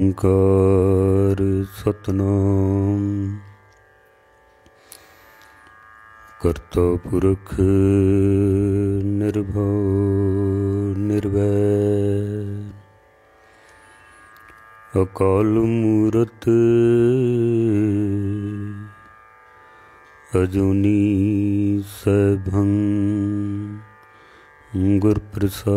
ਓਂਕਾਰ ਸਤਿਨਾਮ ਕਰਤਾ ਪੁਰਖ ਨਿਰਭਉ ਨਿਰਵੈਰ ਅਕਾਲ ਮੂਰਤ ਅਜੂਨੀ ਸੈਭੰ ਗੁਰ ਪ੍ਰਸਾਦ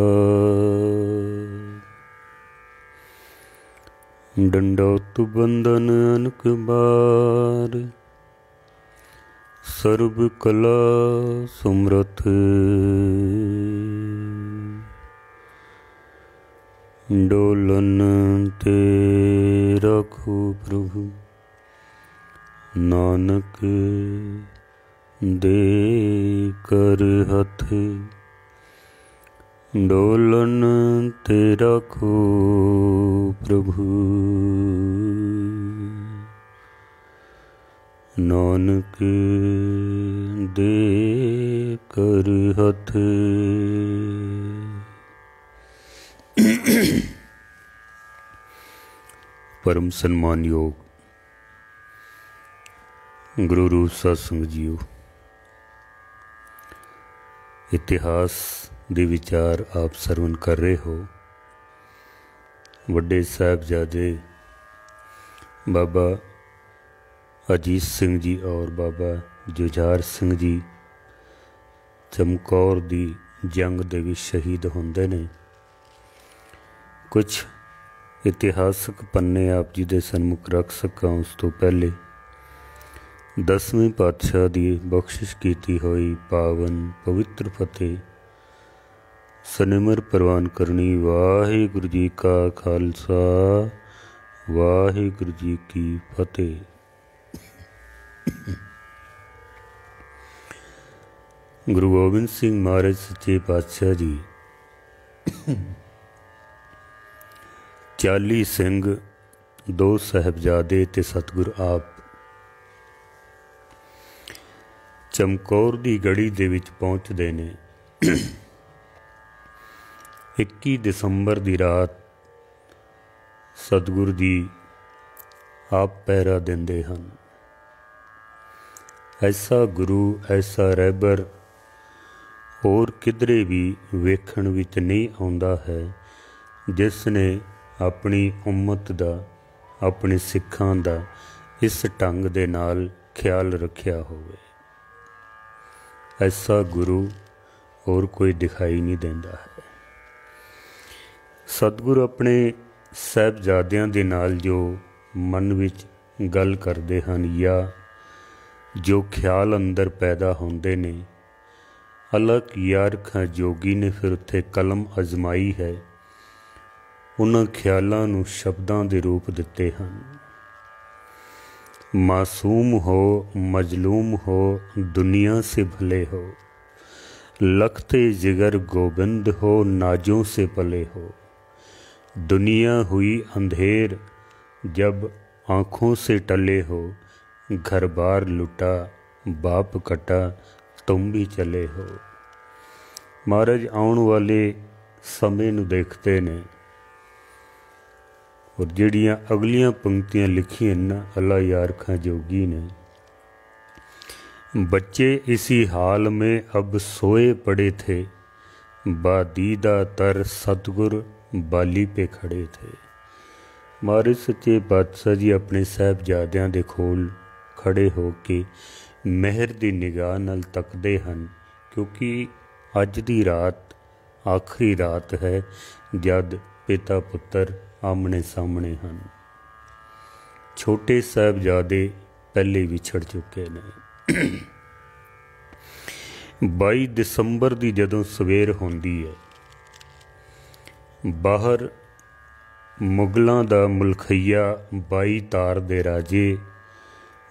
ਡੰਡੋਤ ਬੰਦਨ ਅਨਕ ਬਾਰ ਸਰਬ ਕਲਾ ਸਮਰਥ ਡੋਲਨ ਤੇ ਰਖੋ ਪ੍ਰਭੂ ਨਾਨਕ ਦੇ ਕਰ ਹੱਥ ਡੋਲਨ ਤੇ ਰਖੋ ਪ੍ਰਭੂ ਨਾਨਕ ਦੇ ਕਰ ਹੱਥ। ਪਰਮ ਸਨਮਾਨਯੋਗ ਗੁਰੂ ਰੂਪ ਸਾਧ ਸੰਗਤ ਜੀਓ, ਇਤਿਹਾਸ ਦੇ ਵਿਚਾਰ ਆਪ ਸਰਵਨ ਕਰ ਰਹੇ ਹੋ। ਵੱਡੇ ਸਾਹਿਬਜ਼ਾਦੇ ਬਾਬਾ ਅਜੀਤ ਸਿੰਘ ਜੀ ਔਰ ਬਾਬਾ ਜੁਝਾਰ ਸਿੰਘ ਜੀ ਚਮਕੌਰ ਦੀ ਜੰਗ ਦੇ ਵਿੱਚ ਸ਼ਹੀਦ ਹੁੰਦੇ ਨੇ। ਕੁਛ ਇਤਿਹਾਸਕ ਪੰਨੇ ਆਪ ਜੀ ਦੇ ਸਨਮੁਖ ਰੱਖ ਸਕਾਂ ਉਸ ਤੋਂ ਪਹਿਲੇ 10ਵੇਂ ਪਾਤਸ਼ਾਹ ਦੀ ਬਖਸ਼ਿਸ਼ ਕੀਤੀ ਹੋਈ ਪਾਵਨ ਪਵਿੱਤਰ ਫਤਿਹ ਸਨਿਮਰ ਪ੍ਰਵਾਨ ਕਰਨੀ। ਵਾਹਿਗੁਰੂ ਜੀ ਕਾ ਖਾਲਸਾ, ਵਾਹਿਗੁਰੂ ਜੀ ਕੀ ਫਤਿਹ। ਗੁਰੂ ਗੋਬਿੰਦ ਸਿੰਘ ਮਹਾਰਾਜ ਸੱਚੇ ਪਾਤਸ਼ਾਹ ਜੀ 40 ਸਿੰਘ, 2 ਸਾਹਿਬਜ਼ਾਦੇ ਤੇ ਸਤਿਗੁਰ ਆਪ ਚਮਕੌਰ ਦੀ ਗੜੀ ਦੇ ਵਿੱਚ ਪਹੁੰਚਦੇ ਨੇ। 21 ਦਸੰਬਰ ਦੀ ਰਾਤ ਸਤਿਗੁਰ ਜੀ ਆਪ ਪਹਿਰਾ ਦਿੰਦੇ ਹਨ। ਐਸਾ ਗੁਰੂ, ਐਸਾ ਰਹਿਬਰ ਹੋਰ ਕਿਧਰੇ ਵੀ ਵੇਖਣ ਵਿੱਚ ਨਹੀਂ ਆਉਂਦਾ ਹੈ ਜਿਸ ਨੇ ਆਪਣੀ ਉਮਤ ਦਾ, ਆਪਣੇ ਸਿੱਖਾਂ ਦਾ ਇਸ ਢੰਗ ਦੇ ਨਾਲ ਖਿਆਲ ਰੱਖਿਆ ਹੋਵੇ। ਐਸਾ ਗੁਰੂ ਹੋਰ ਕੋਈ ਦਿਖਾਈ ਨਹੀਂ ਦਿੰਦਾ ਹੈ। ਸਤਿਗੁਰੂ ਆਪਣੇ ਸਾਹਿਬਜ਼ਾਦਿਆਂ ਦੇ ਨਾਲ ਜੋ ਮਨ ਵਿੱਚ ਗੱਲ ਕਰਦੇ ਹਨ ਜਾਂ ਜੋ ਖਿਆਲ ਅੰਦਰ ਪੈਦਾ ਹੁੰਦੇ ਨੇ, ਅਲੱਗ ਯਾਰਖਾਂ ਜੋਗੀ ਨੇ ਫਿਰ ਉੱਥੇ ਕਲਮ ਅਜ਼ਮਾਈ ਹੈ, ਉਹਨਾਂ ਖਿਆਲਾਂ ਨੂੰ ਸ਼ਬਦਾਂ ਦੇ ਰੂਪ ਦਿੱਤੇ ਹਨ। ਮਾਸੂਮ ਹੋ ਮਜਲੂਮ ਹੋ ਦੁਨੀਆ ਸੇ ਭਲੇ ਹੋ, लखते जिगर गोविंद हो नाजों से पले हो। दुनिया हुई अंधेर जब आँखों से टले हो, घर बार लुटा बाप कटा तुम भी चले हो। महाराज आउण वाले समय नूं देखते ने और जिहड़ियां अगलियां पंक्तियां लिखियां ना अल्लाह यारखां जोगी ने, बच्चे इसी हाल में अब सोए पड़े थे, बादीदा तर सतगुर बाली पे खड़े थे। महाराज सच्चे पातशाह जी अपने साहिबजादियां दे कोल खड़े हो के मेहर दी निगाह नाल तकदे हन, क्योंकि अज दी रात आखिरी रात है जद पिता पुत्र आमने सामने हन। छोटे साहिबजादे पहले विछड़ चुके ने। 22 ਦਸੰਬਰ ਦੀ ਜਦੋਂ ਸਵੇਰ ਹੁੰਦੀ ਹੈ, ਬਾਹਰ ਮੁਗਲਾਂ ਦਾ ਮੁਲਖਈਆ 22 ਤਾਰ ਦੇ ਰਾਜੇ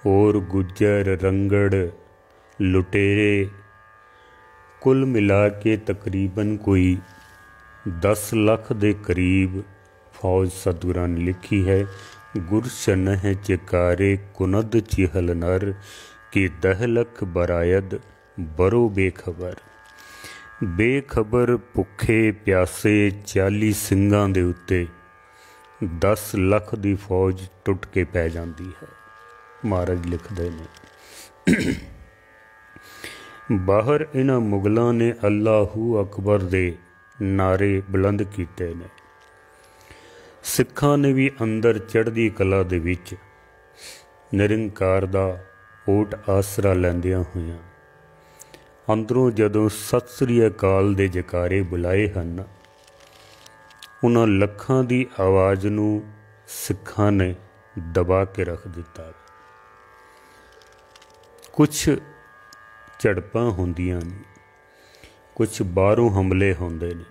ਔਰ ਗੁੱਜਰ, ਰੰਗੜ, ਲੁਟੇਰੇ ਕੁੱਲ ਮਿਲਾ ਕੇ ਤਕਰੀਬਨ ਕੋਈ 10 ਲੱਖ ਦੇ ਕਰੀਬ ਫੌਜ ਸਤਿਗੁਰਾਂ ਨੇ ਲਿਖੀ ਹੈ। ਗੁਰਸ਼ਨ ਹੈ ਚਿਕਾਰੇ ਕੁਨਦ ਚਿਹਲ ਨਰ कि 10 ਲੱਖ ਬਰਾਇਦ ਬਰੋ ਬੇਖਬਰ। ਬੇਖਬਰ ਭੁੱਖੇ ਪਿਆਸੇ 40 ਸਿੰਘਾਂ ਦੇ ਉੱਤੇ 10 ਲੱਖ ਦੀ ਫੌਜ ਟੁੱਟ ਕੇ ਪੈ ਜਾਂਦੀ ਹੈ। ਮਹਾਰਾਜ ਲਿਖਦੇ ਨੇ, ਬਾਹਰ ਇਹਨਾਂ ਮੁਗਲਾਂ ਨੇ ਅੱਲਾਹੂ ਅਕਬਰ ਦੇ ਨਾਰੇ ਬੁਲੰਦ ਕੀਤੇ ਨੇ। ਸਿੱਖਾਂ ਨੇ ਵੀ ਅੰਦਰ ਚੜ੍ਹਦੀ ਕਲਾ ਦੇ ਵਿੱਚ ਨਿਰੰਕਾਰ ਦਾ ਓਟ ਆਸਰਾ ਲੈਂਦਿਆਂ ਹੋਇਆਂ ਅੰਦਰੋਂ ਜਦੋਂ ਸਤਿ ਸ੍ਰੀ ਅਕਾਲ ਦੇ ਜੈਕਾਰੇ ਬੁਲਾਏ ਹਨ, ਉਹਨਾਂ ਲੱਖਾਂ ਦੀ ਆਵਾਜ਼ ਨੂੰ ਸਿੱਖਾਂ ਨੇ ਦਬਾ ਕੇ ਰੱਖ ਦਿੱਤਾ। ਕੁਛ ਝੜਪਾਂ ਹੁੰਦੀਆਂ ਨੇ, ਕੁਛ ਬਾਹਰੋਂ ਹਮਲੇ ਹੁੰਦੇ ਨੇ,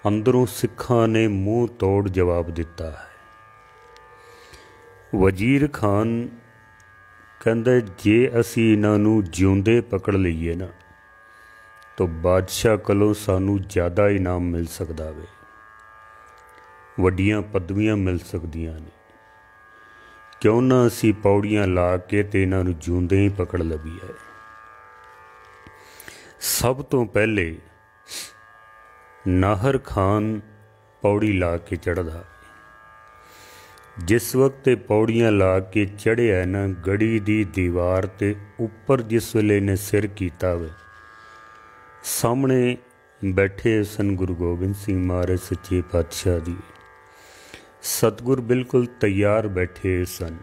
ਅੰਦਰੋਂ ਸਿੱਖਾਂ ਨੇ ਮੂੰਹ ਤੋੜ ਜਵਾਬ ਦਿੱਤਾ ਹੈ। ਵਜ਼ੀਰ ਖਾਨ ਕਹਿੰਦਾ, ਜੇ ਅਸੀਂ ਇਹਨਾਂ ਨੂੰ ਜਿਉਂਦੇ ਪਕੜ ਲਈਏ ਨਾ ਤਾਂ ਬਾਦਸ਼ਾਹ ਕੋਲੋਂ ਸਾਨੂੰ ਜ਼ਿਆਦਾ ਇਨਾਮ ਮਿਲ ਸਕਦਾ ਵੇ, ਵੱਡੀਆਂ ਪਦਵੀਆਂ ਮਿਲ ਸਕਦੀਆਂ ਨੇ। ਕਿਉਂ ਨਾ ਅਸੀਂ ਪੌੜੀਆਂ ਲਾ ਕੇ ਤੇ ਇਹਨਾਂ ਨੂੰ ਜਿਉਂਦੇ ਹੀ ਪਕੜ ਲਈਏ। ਸਭ ਤੋਂ ਪਹਿਲੇ ਨਾਹਰ ਖਾਨ ਪੌੜੀ ਲਾ ਕੇ ਚੜ੍ਹਦਾ। ਜਿਸ ਵਕਤ ਪੌੜੀਆਂ ਲਾ ਕੇ ਚੜ੍ਹਿਆ ਨਾ, ਗੜੀ ਦੀ ਦੀਵਾਰ ਤੇ ਉੱਪਰ ਜਿਸ ਵੇਲੇ ਨੇ ਸਿਰ ਕੀਤਾ ਵੇ, ਸਾਹਮਣੇ ਬੈਠੇ ਸਨ ਗੁਰੂ ਗੋਬਿੰਦ ਸਿੰਘ ਮਹਾਰਾਜ ਸੱਚੇ ਪਾਤਸ਼ਾਹ ਜੀ। ਸਤਿਗੁਰ ਬਿਲਕੁਲ ਤਿਆਰ ਬੈਠੇ ਸਨ।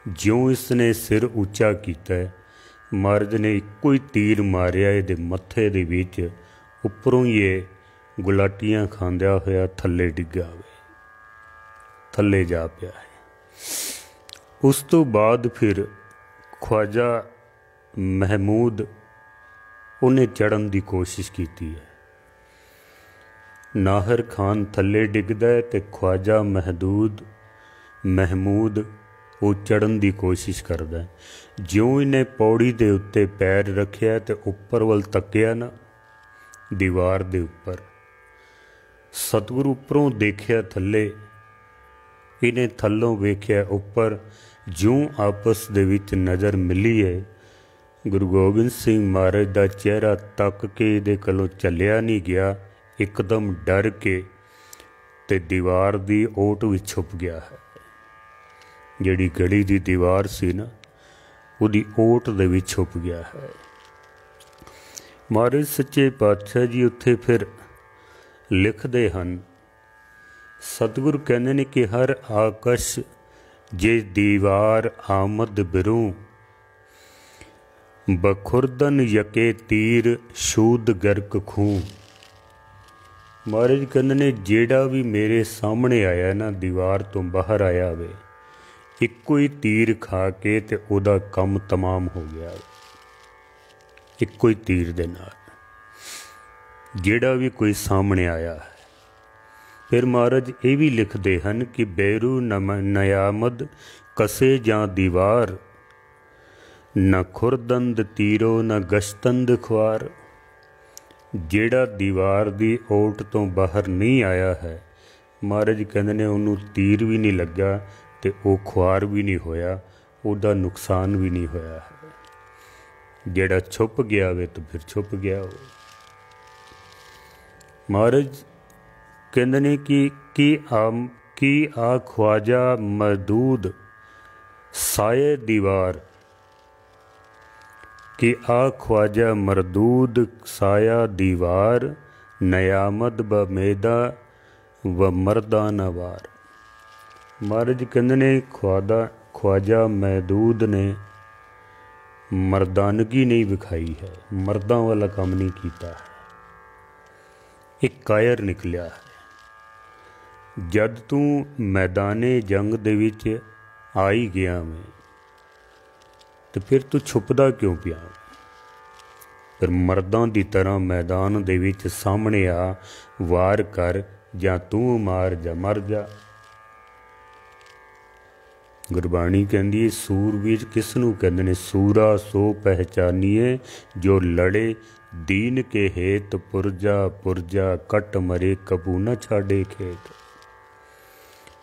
ਜਿਉਂ ਇਸ ਨੇ ਸਿਰ ਉੱਚਾ ਕੀਤਾ, ਮਹਾਰਾਜ ਨੇ ਇੱਕੋ ਹੀ ਤੀਰ ਮਾਰਿਆ ਇਹਦੇ ਮੱਥੇ ਦੇ ਵਿੱਚ। ਉੱਪਰੋਂ ਹੀ ਇਹ ਗੁਲਾਟੀਆਂ ਖਾਂਦਿਆ ਹੋਇਆ ਥੱਲੇ ਡਿੱਗਾ ਵੇ, ਥੱਲੇ ਜਾ ਪਿਆ ਹੈ। ਉਸ ਤੋਂ ਬਾਅਦ ਫਿਰ ਖਵਾਜਾ ਮਹਿਮੂਦ ਉਹਨੇ ਚੜ੍ਹਨ ਦੀ ਕੋਸ਼ਿਸ਼ ਕੀਤੀ ਹੈ। ਨਾਹਰ ਖਾਨ ਥੱਲੇ ਡਿੱਗਦਾ ਹੈ ਤੇ ਖਵਾਜਾ ਮਹਿਮੂਦ ਉਹ ਚੜ੍ਹਨ ਦੀ ਕੋਸ਼ਿਸ਼ ਕਰਦਾ ਹੈ। ਜਿਉਂ ਇਹਨੇ ਪੌੜੀ ਦੇ ਉੱਤੇ ਪੈਰ ਰੱਖਿਆ ਤੇ ਉੱਪਰ ਵੱਲ ਤੱਕਿਆ ਨਾ, ਦੀਵਾਰ ਦੇ ਉੱਪਰ, ਸਤਿਗੁਰੂ ਉੱਪਰੋਂ ਦੇਖਿਆ ਥੱਲੇ, ਇਹਨੇ ਥੱਲੋਂ ਵੇਖਿਆ ਉੱਪਰ। ਜਿਉਂ ਆਪਸ ਦੇ ਵਿੱਚ ਨਜ਼ਰ ਮਿਲੀ ਹੈ, ਗੁਰੂ ਗੋਬਿੰਦ ਸਿੰਘ ਮਹਾਰਾਜ ਦਾ ਚਿਹਰਾ ਤੱਕ ਕੇ ਇਹਦੇ ਕੋਲੋਂ ਚੱਲਿਆ ਨਹੀਂ ਗਿਆ, ਇੱਕਦਮ ਡਰ ਕੇ ਤੇ ਦੀਵਾਰ ਦੀ ਓਟ ਵਿੱਚ ਛੁਪ ਗਿਆ ਹੈ। ਜਿਹੜੀ ਗੜੀ ਦੀ ਦੀਵਾਰ ਸੀ ਨਾ, ਉਹਦੀ ਓਟ ਦੇ ਵਿੱਚ ਛੁਪ ਗਿਆ ਹੈ। ਮਹਾਰਾਜ ਸੱਚੇ ਪਾਤਸ਼ਾਹ ਜੀ ਉੱਥੇ ਫਿਰ ਲਿਖਦੇ ਹਨ, ਸਤਿਗੁਰ ਕਹਿੰਦੇ ਨੇ ਕਿ ਹਰ ਆਕਸ਼ ਜੇ ਦੀਵਾਰ ਆਮਦ ਬਿਰੂ, ਬਖੁਰਦਨ ਯਕੇ ਤੀਰ ਸ਼ੂਦ ਗਰਕ ਖੂਹ। ਮਹਾਰਾਜ ਕਹਿੰਦੇ ਨੇ, ਜਿਹੜਾ ਵੀ ਮੇਰੇ ਸਾਹਮਣੇ ਆਇਆ ਨਾ, ਦੀਵਾਰ ਤੋਂ ਬਾਹਰ ਆਇਆ ਵੇ, ਇੱਕੋ ਹੀ ਤੀਰ ਖਾ ਕੇ ਤੇ ਉਹਦਾ ਕੰਮ ਤਮਾਮ ਹੋ ਗਿਆ। ਇੱਕੋ ਹੀ ਤੀਰ ਦੇ ਨਾਲ ਜਿਹੜਾ ਵੀ ਕੋਈ ਸਾਹਮਣੇ ਆਇਆ ਹੈ। ਫਿਰ ਮਹਾਰਾਜ ਇਹ ਵੀ ਲਿਖਦੇ ਹਨ ਕਿ ਬੈਰੂ ਨਿਆਮਦ ਕਸੇ ਜਾਂ ਦੀਵਾਰ, ਨਾ ਖੁਰਦੰਦ ਤੀਰੋ ਨਾ ਗਸ਼ਤੰਦ ਖੁਆਰ। ਜਿਹੜਾ ਦੀਵਾਰ ਦੀ ਓਟ ਤੋਂ ਬਾਹਰ ਨਹੀਂ ਆਇਆ ਹੈ, ਮਹਾਰਾਜ ਕਹਿੰਦੇ ਨੇ ਉਹਨੂੰ ਤੀਰ ਵੀ ਨਹੀਂ ਲੱਗਾ ਤੇ ਉਹ ਖੁਆਰ ਵੀ ਨਹੀਂ ਹੋਇਆ, ਉਹਦਾ ਨੁਕਸਾਨ ਵੀ ਨਹੀਂ ਹੋਇਆ ਹੈ। ਜਿਹੜਾ ਛੁਪ ਗਿਆ ਵੇ ਤਾਂ ਫਿਰ ਛੁਪ ਗਿਆ ਉਹ। ਮਹਾਰਾਜ ਕਹਿੰਦੇ ਨੇ ਕਿ ਕੀ ਆ ਖਵਾਜਾ ਮਰਦੂਦ ਸਾਏ ਦੀਵਾਰ, ਕਿ ਆ ਖਵਾਜਾ ਮਰਦੂਦ ਸਾਇਆ ਦੀਵਾਰ, ਨਿਆਮਦ ਬਮੇਦਾ ਵ ਮਰਦਾ ਨਵਾਰ। ਮਹਾਰਾਜ ਕਹਿੰਦੇ ਨੇ ਖਵਾਜਾ ਮਹਿਦੂਦ ਨੇ ਮਰਦਾਨਗੀ ਨਹੀਂ ਵਿਖਾਈ ਹੈ, ਮਰਦਾਂ ਵਾਲਾ ਕੰਮ ਨਹੀਂ ਕੀਤਾ ਹੈ। ਇੱਕ ਕਾਇਰ ਨਿਕਲਿਆ ਹੈ। ਜਦ ਤੂੰ ਮੈਦਾਨੇ ਜੰਗ ਦੇ ਵਿੱਚ ਆ ਹੀ ਗਿਆ ਮੈਂ, ਤੇ ਫਿਰ ਤੂੰ ਛੁਪਦਾ ਕਿਉਂ ਪਿਆ? ਫਿਰ ਮਰਦਾਂ ਦੀ ਤਰ੍ਹਾਂ ਮੈਦਾਨ ਦੇ ਵਿੱਚ ਸਾਹਮਣੇ ਆ, ਵਾਰ ਕਰ, ਜਾਂ ਤੂੰ ਮਾਰ ਜਾਂ ਮਰ ਜਾ। ਗੁਰਬਾਣੀ ਕਹਿੰਦੀ, ਸੂਰਬੀਰ ਕਿਸ ਨੂੰ ਕਹਿੰਦੇ ਨੇ? ਸੂਰਾ ਸੋ ਪਹਿਚਾਨੀਏ ਜੋ ਲੜੇ ਦੀਨ ਕੇ ਹੇਤ, ਪੁਰਜਾ ਪੁਰਜਾ ਕੱਟ ਮਰੇ ਕਬੂ ਨਾ ਛਾੜੇ ਖੇਤ।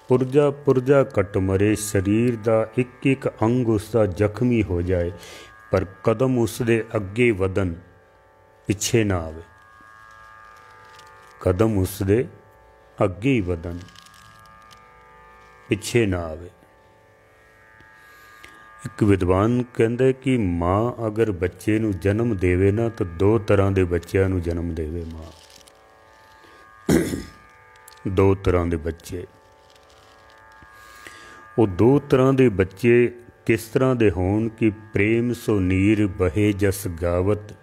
ਪੁਰਜਾ ਕੱਟ ਮਰੇ, ਸਰੀਰ ਦਾ ਇੱਕ ਇੱਕ ਅੰਗ ਉਸਦਾ ਜ਼ਖਮੀ ਹੋ ਜਾਏ, ਪਰ ਕਦਮ ਉਸਦੇ ਅੱਗੇ ਵਧਣ, ਪਿੱਛੇ ਨਾ ਆਵੇ। ਕਦਮ ਉਸਦੇ ਅੱਗੇ ਹੀ ਵਧਣ। पिछे ना आवे। एक विद्वान कहंदा कि माँ अगर बच्चे नूं जन्म देवे ना तो दो तरह के बच्चों नूं जन्म देवे माँ। दो तरह के बच्चे, वो दो तरह के बच्चे किस तरह के होण कि प्रेम सो नीर बहे जस गावत,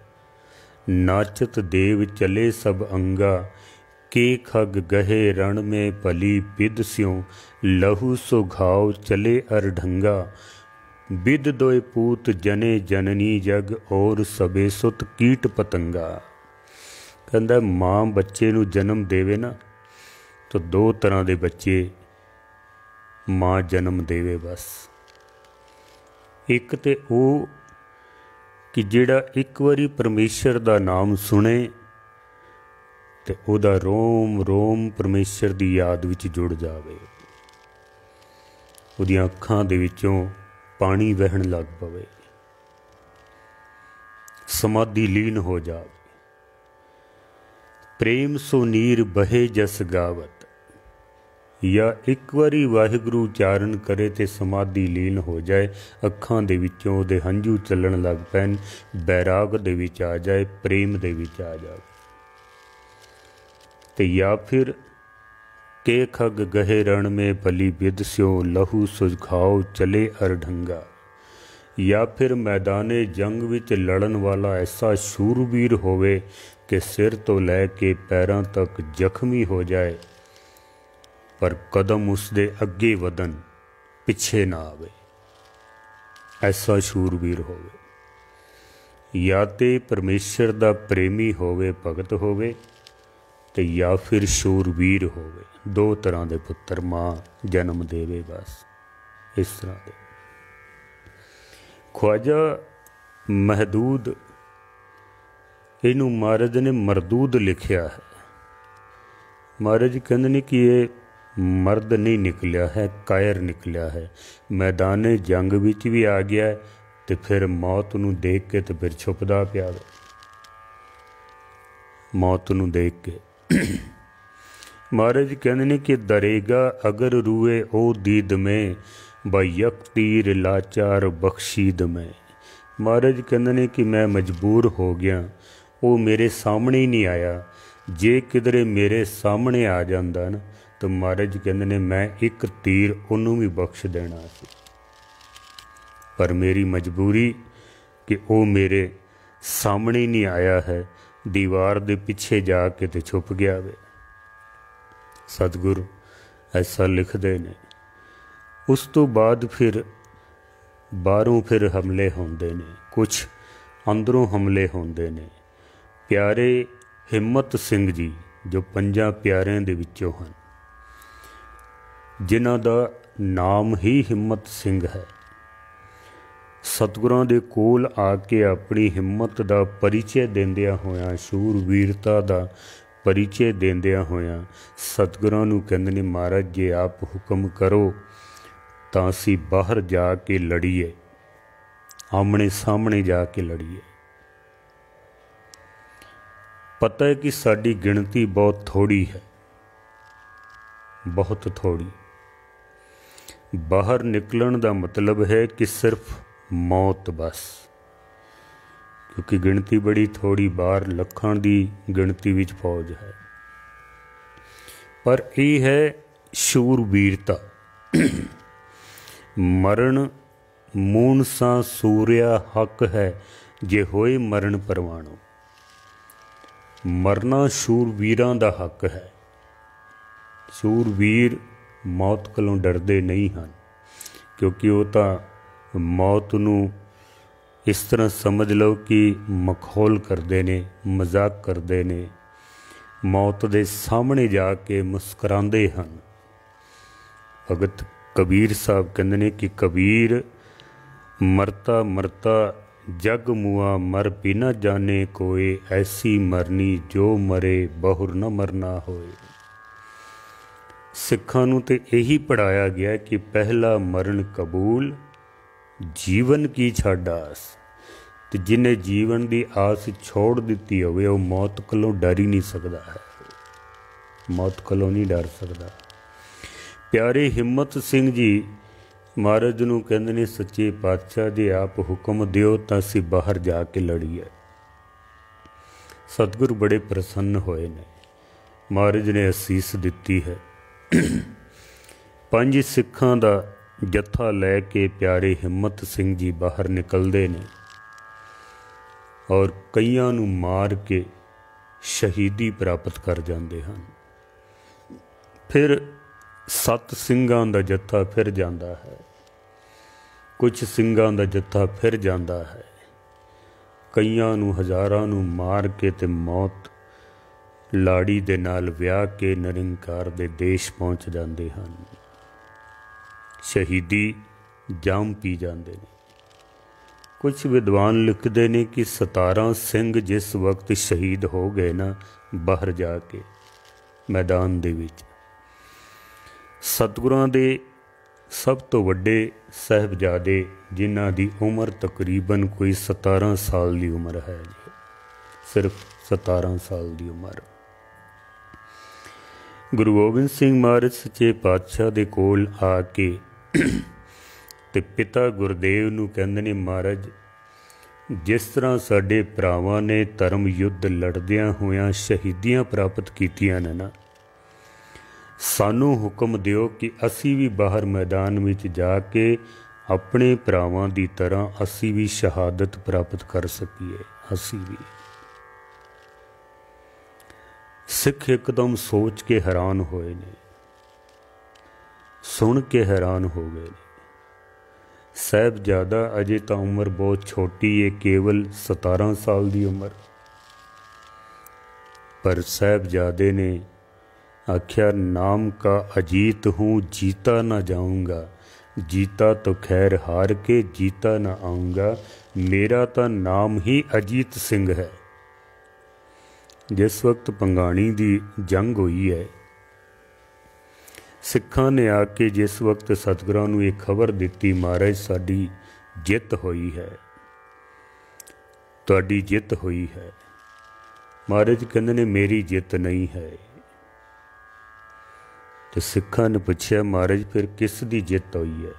नाचत देव चले सब अंगा, के खग गहे रण में भली बिद स्यों, लहू सो घाव चले अर ढंगा, बिद दोए पूत जने जननी जग, और सबे सुत कीट पतंगा। कहंदा माँ बच्चे नूं जन्म देवे ना तो दो तरह के बच्चे माँ जन्म देवे। बस एक तो वो कि जिहड़ा एक बारी परमेश्वर दा नाम सुने तो उहदा रोम रोम परमेश्वर दी याद विच जुड़ जावे, उहदियां अखां दे विचों पानी वहन लग पवे, समाधि लीन हो जावे। प्रेम सो नीर बहे जस गावत, या एक बारी वाहिगुरू उचारण करे तो समाधि लीन हो जाए, अखां दे विचों उहदे हंझू चलण लग पैन, बैराग दे विच आ जाए, प्रेम दे विच आ जाए। ते या फिर के खग गहे रण में भली बिद स्यों, लहू सुझाओ चले अर ढंगा। या फिर मैदाने जंग विच लड़न वाला ऐसा शूरवीर होवे कि सिर तो लैके पैरों तक जख्मी हो जाए, पर कदम उसदे अगे वधन पिछे ना आवे, ऐसा शूरवीर होवे। या ते परमेश्वर दा प्रेमी होवे, भगत होवे, ते या फिर शूरवीर होवे। दो तरह के पुत्र माँ जन्म देवे। बस इस तरह के। ख्वाजा महदूद इनू महाराज ने मरदूद लिखिया है। महाराज कहते ने कि ये मर्द नहीं निकलिया है, कायर निकलिया है। मैदाने जंग विच भी आ गया है तो फिर मौत नूं देख के तो फिर छुपदा पिया, मौत नूं देख के। महाराज कहते ने कि दरेगा अगर रूए ओ दीद में, बयक तीर लाचार बख्शीद में। महाराज कहते ने कि मैं मजबूर हो गया, वो मेरे सामने ही नहीं आया। जे किधरे मेरे सामने आ जाता ना तो महाराज कहते ने मैं एक तीर उन्होंने भी बख्श देना सी, पर मेरी मजबूरी कि वो मेरे सामने नहीं आया है, दीवार दे पिछे जाके तो छुप गया वे। सतगुरु ऐसा लिखते ने। उस तो बाद फिर बाहरों फिर हमले होंदे ने, कुछ अंदरों हमले होंदे ने। प्यारे हिम्मत सिंह जी जो 5 प्यारिਆਂ ਦੇ ਵਿੱਚੋਂ ਹਨ, जिन्हां दा नाम ही हिम्मत सिंह है, सतगुरां दे कोल आके अपनी हिम्मत दा परिचय देंदियां होयां, शूरवीरता दा परिचय देंदियां होयां सतगुरां नूं कहंदे ने महाराज जे आप हुक्म करो तां असीं बाहर जाके लड़ीए, आमने सामने जाके लड़ीए। पता है कि साडी गिणती बहुत थोड़ी है, बहुत थोड़ी। बाहर निकलण दा मतलब है कि सिर्फ मौत बस, क्योंकि गिणती बड़ी थोड़ी, बाहर लखां दी गिणती विच फौज है। पर यह है शूरवीरता। मरण मून सा सूर्या हक है, जे होए मरण परवाणो। मरना शूरवीरां दा हक है। शूरवीर मौत कोलों डरदे नहीं हैं, क्योंकि वो तो मौत नूं इस तरह समझ लो कि मखौल करते ने, मजाक करते ने, मौत दे सामने जाके मुस्करांदे हैं। भगत कबीर साहब कहते ने कि कबीर मरता मरता जग मुआ, मर भी न जाने कोई, ऐसी मरनी जो मरे बहुर न मरना होए। सिखां नूं ते यही पढ़ाया गया कि पहला मरण कबूल, जीवन की छड़ आस। ते जिन्हें जीवन की आस छोड़ दी होवे वो मौत कोलों डर ही नहीं सकता है, मौत कोलों नहीं डर सकता। प्यारे हिम्मत सिंह जी महाराज नूं कहंदे ने, सच्चे पातशाह जे आप हुक्म दिओ तां असीं बाहर जाके लड़ीए। सतगुरु बड़े प्रसन्न होए ने। महाराज ने असीस दिती है। 5 सिखां दा जत्था लैके प्यारे हिम्मत सिंह जी बाहर निकलते ने और कईयां नूं मार के शहीदी प्राप्त कर जाते हैं। फिर 7 ਸਿੰਘਾਂ ਦਾ जत्था फिर जाता है, कुछ ਸਿੰਘਾਂ ਦਾ जत्था फिर जाता है। कईयां नूं हज़ारां नूं मार के ते मौत लाड़ी दे नाल विआह के निरंकार दे देश पहुँच जाते हैं। शहीदी जाम पी जाते हैं। कुछ विद्वान लिखते हैं कि 17 ਸਿੰਘ जिस वक्त शहीद हो गए ना बाहर जाके मैदान दे विच, सतगुरां दे सब तो वड्डे साहिबजादे जिन्हां दी उम्र तकरीबन कोई 17 साल की उम्र है जी, सिर्फ 17 साल की उम्र। गुरु गोबिंद सिंह महाराज सच्चे पातशाह दे कोल आके ते पिता गुरदेव नूं कहंदे ने, महाराज जिस तरह साडे भरावां ने धर्म युद्ध लड़दियां होइयां शहीदियां प्राप्त कीतियां ने ना, सानू हुक्म दिओ कि असी भी बाहर मैदान में जाके अपने भरावां दी तरह असी भी शहादत प्राप्त कर सकीए। असी भी। सिख एकदम सोच के हैरान होए ने, सुन के हैरान हो गए ने। साहिबजादा अजे तो उम्र बहुत छोटी है, केवल 17 साल की उम्र, पर साहिबजादे ने आख्या, नाम का अजीत हूँ जीता न जाऊँगा, जीता तो खैर हार के जीता न आऊँगा, मेरा तो नाम ही अजीत सिंह है। जिस वक्त पंगाणी दी जंग हुई है, सिखां ने आके जिस वक्त सतगुरां नूं ये खबर दिती, महाराज साडी जित हुई है, तुहाडी जित हुई है। महाराज कहंदे ने, मेरी जित नहीं है। तो सिखां ने पूछया, महाराज फिर किस दी जित हुई है?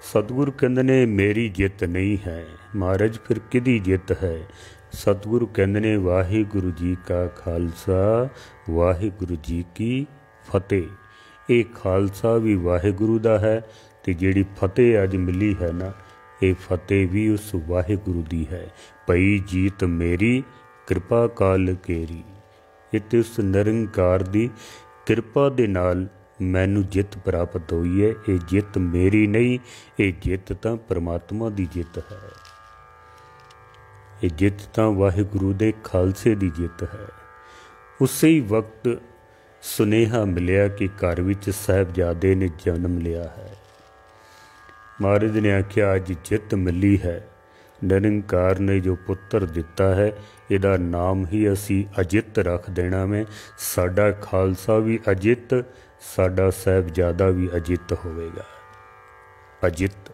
सतगुरु कहंदे ने, मेरी जित नहीं है। महाराज फिर किदी जित है? सतगुरु कहंदे ने, वाहिगुरु जी का खालसा वाहिगुरु जी की फतेह। ये खालसा भी वाहिगुरु दा है ते जिहड़ी फतेह अज मिली है ना, ये फतेह भी उस वाहिगुरु दी है। पई जीत मेरी कृपा काल केरी। इते उस निरंकार दी किरपा दे नाल मैनू जित प्राप्त हुई है। ये जित मेरी नहीं, ये जित तां परमात्मा दी जित है। ये जित तां वाहिगुरु दे खालसे दी जित है। उसे ही वक्त सुनेहा मिलिया कि घर विच साहिबजादे ने जन्म लिया है। महाराज ने आख्या, अज जित मिली है, निरंकार ने जो पुत्र दिता है, इहदा नाम ही असी अजित रख देना में। साडा खालसा भी अजित, साडा साहिबजादा भी अजित होवेगा। अजित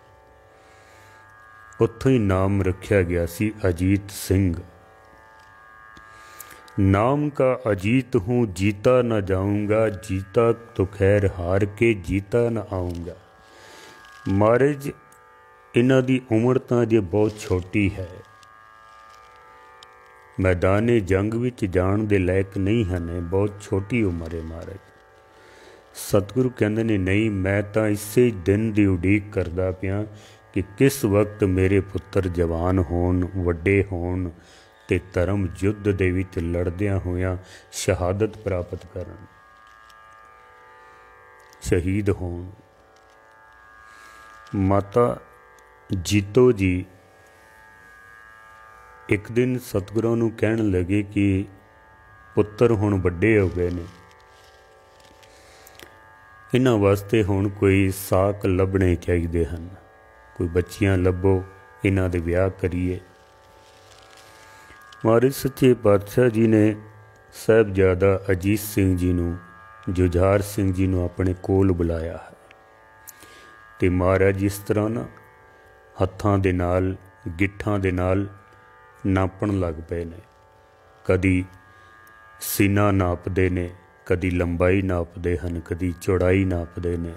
उत्थों ही नाम रखा गया सी अजीत सिंह। नाम का अजीत हूँ जीता न जाऊँगा, जीता तो खैर हार के जीता न आऊँगा। महाराज इन्हां दी उम्र तां जे बहुत छोटी है, मैदाने जंग विच जाण दे लायक नहीं हने, बहुत छोटी उम्र है। महाराज सतगुरु कहंदे ने, नहीं मैं तां इसे दिन दी उड़ीक करदा पिया कि किस वक्त मेरे पुत्र जवान होण, वड्डे होण ते धर्म युद्ध दे विच लड़दियां होइयां शहादत प्राप्त करन, शहीद होण। माता जीतो जी एक दिन सतगुरां नूं कहण लगे कि पुत्र हुण वड्डे हो गए ने, इन्हां वास्ते हुण कोई साक लभणे चाहीदे हन, कोई बच्चियां लभो, इन्हां दे विआह करिए। महाराज सच्चे पातशाह जी ने साहिबजादा अजीत सिंह जी नूं, जुझार सिंह जी नूं अपने कोल बुलाया है ते महाराज इस तरह ना हत्थां दे नाल, गिट्ठां दे नाल नापण लग पे ने। कदी सीना नापदे ने, कदी लंबाई नापते हैं, कदी चौड़ाई नापते ने।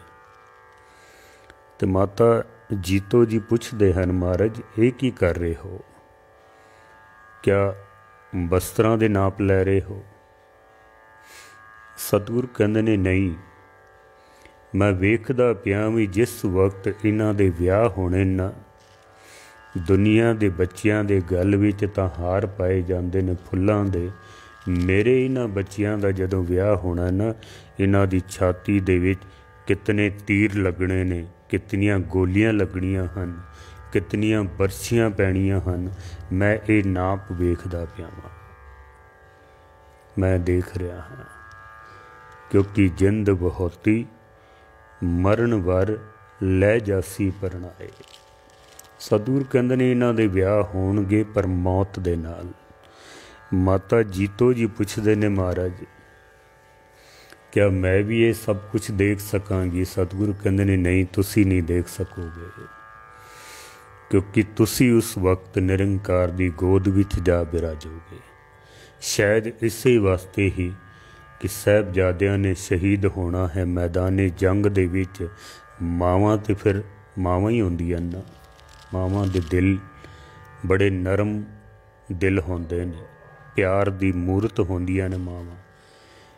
तो माता जीतो जी पूछते हैं, महाराज ये की कर रहे हो? क्या वस्त्रां दे नाप लै रहे हो? सतगुरु कहंदे ने नहीं, मैं वेखदा पिया भी जिस वक्त इन्हां दे विआह होने ना, दुनिया दे बच्चियां दे गल विच तां हार पाए जांदे ने फुल्लां दे, मेरे इन्हां बच्चियां दा जदों विआह होना ना, इन्हां दी छाती दे विच कितने तीर लगने ने, कितनियां गोलियां लगनियां हन, कितनियां बरछियां पैणियां हन, मैं ये नाप वेखदा पिया वां, मैं देख रहा हाँ। क्योंकि जिंद बहुती मरण वर लै जासी परनाए। सतगुर कहंदे ने इन्हां दे विआह होणगे पर मौत दे नाल। माता जीतो जी पुछदे ने, महाराज क्या मैं भी ये सब कुछ देख सकांगी? सतगुरु कहंदे ने नहीं, तुसी नहीं देख सकोगे, क्योंकि तुसी उस वक्त निरंकार दी गोद विच जा बिराजोगे। शायद इसे वास्ते ही कि साहिबजादियां ने शहीद होना है मैदाने जंग दे विच, मावां ते फिर मावां ही होंदियां ना, मावां दे दिल बड़े नरम दिल होंदे ने, प्यार दी मूरत होंदियां ने मावां,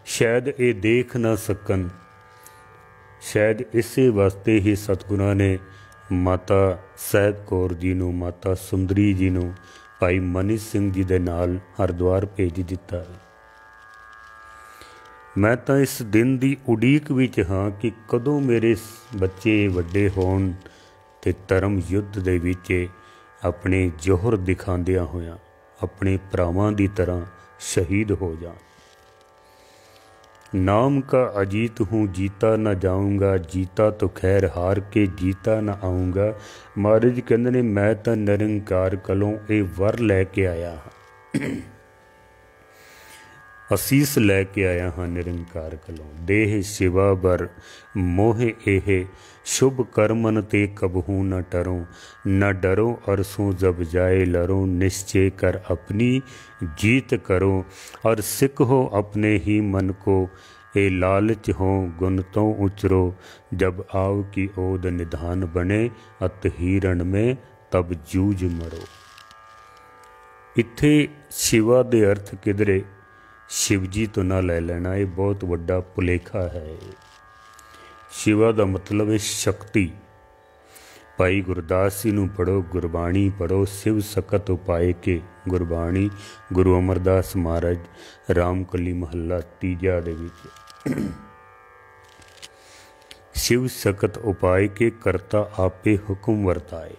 शायद ये देख ना सकन। शायद इसे वास्ते ही सतगुरां ने माता साहिब कौर जी नूं, माता सुंदरी जी नूं भाई मनी सिंह जी दे नाल हरिद्वार भेज दिता है। मैं तो इस दिन की उड़ीक विच हाँ कि कदों मेरे बच्चे वड्डे होण ते धर्म युद्ध दे विच अपने जोहर दिखांदियां होया अपने भरावां दी तरह शहीद हो जान। नाम का अजीत हूँ जीता न जाऊँगा, जीता तो खैर हार के जीता न आऊँगा। महाराज कहंदे ने मैं तो निरंकार कलों ये वर लैके आया हाँ, असीस लैके आया हाँ निरंकार कलों। देह शिवा बर मोह एहे, शुभ कर्मन ते कबहू न टरो, न डरो अरसों जब जाए लरो, निश्चय कर अपनी जीत करो, और सिख हो अपने ही मन को, ए लालच हो गुण तो उचरो, जब आव की ओद निधान बने, अत हीरण में तब जूझ मरो। इत्थे शिवा दे अर्थ किधरे शिवजी तो ना ले लेना, ये बहुत वड्डा भुलेखा है। शिवा का मतलब है शक्ति। भाई गुरदास जी नूं पढ़ो, गुरबाणी पढ़ो, शिव सकत उपाय के गुरबाणी, गुरु अमरदास महाराज रामकली महला तीजा दे विच। शिव सकत उपाय के करता आपे हुक्म वर्ताए।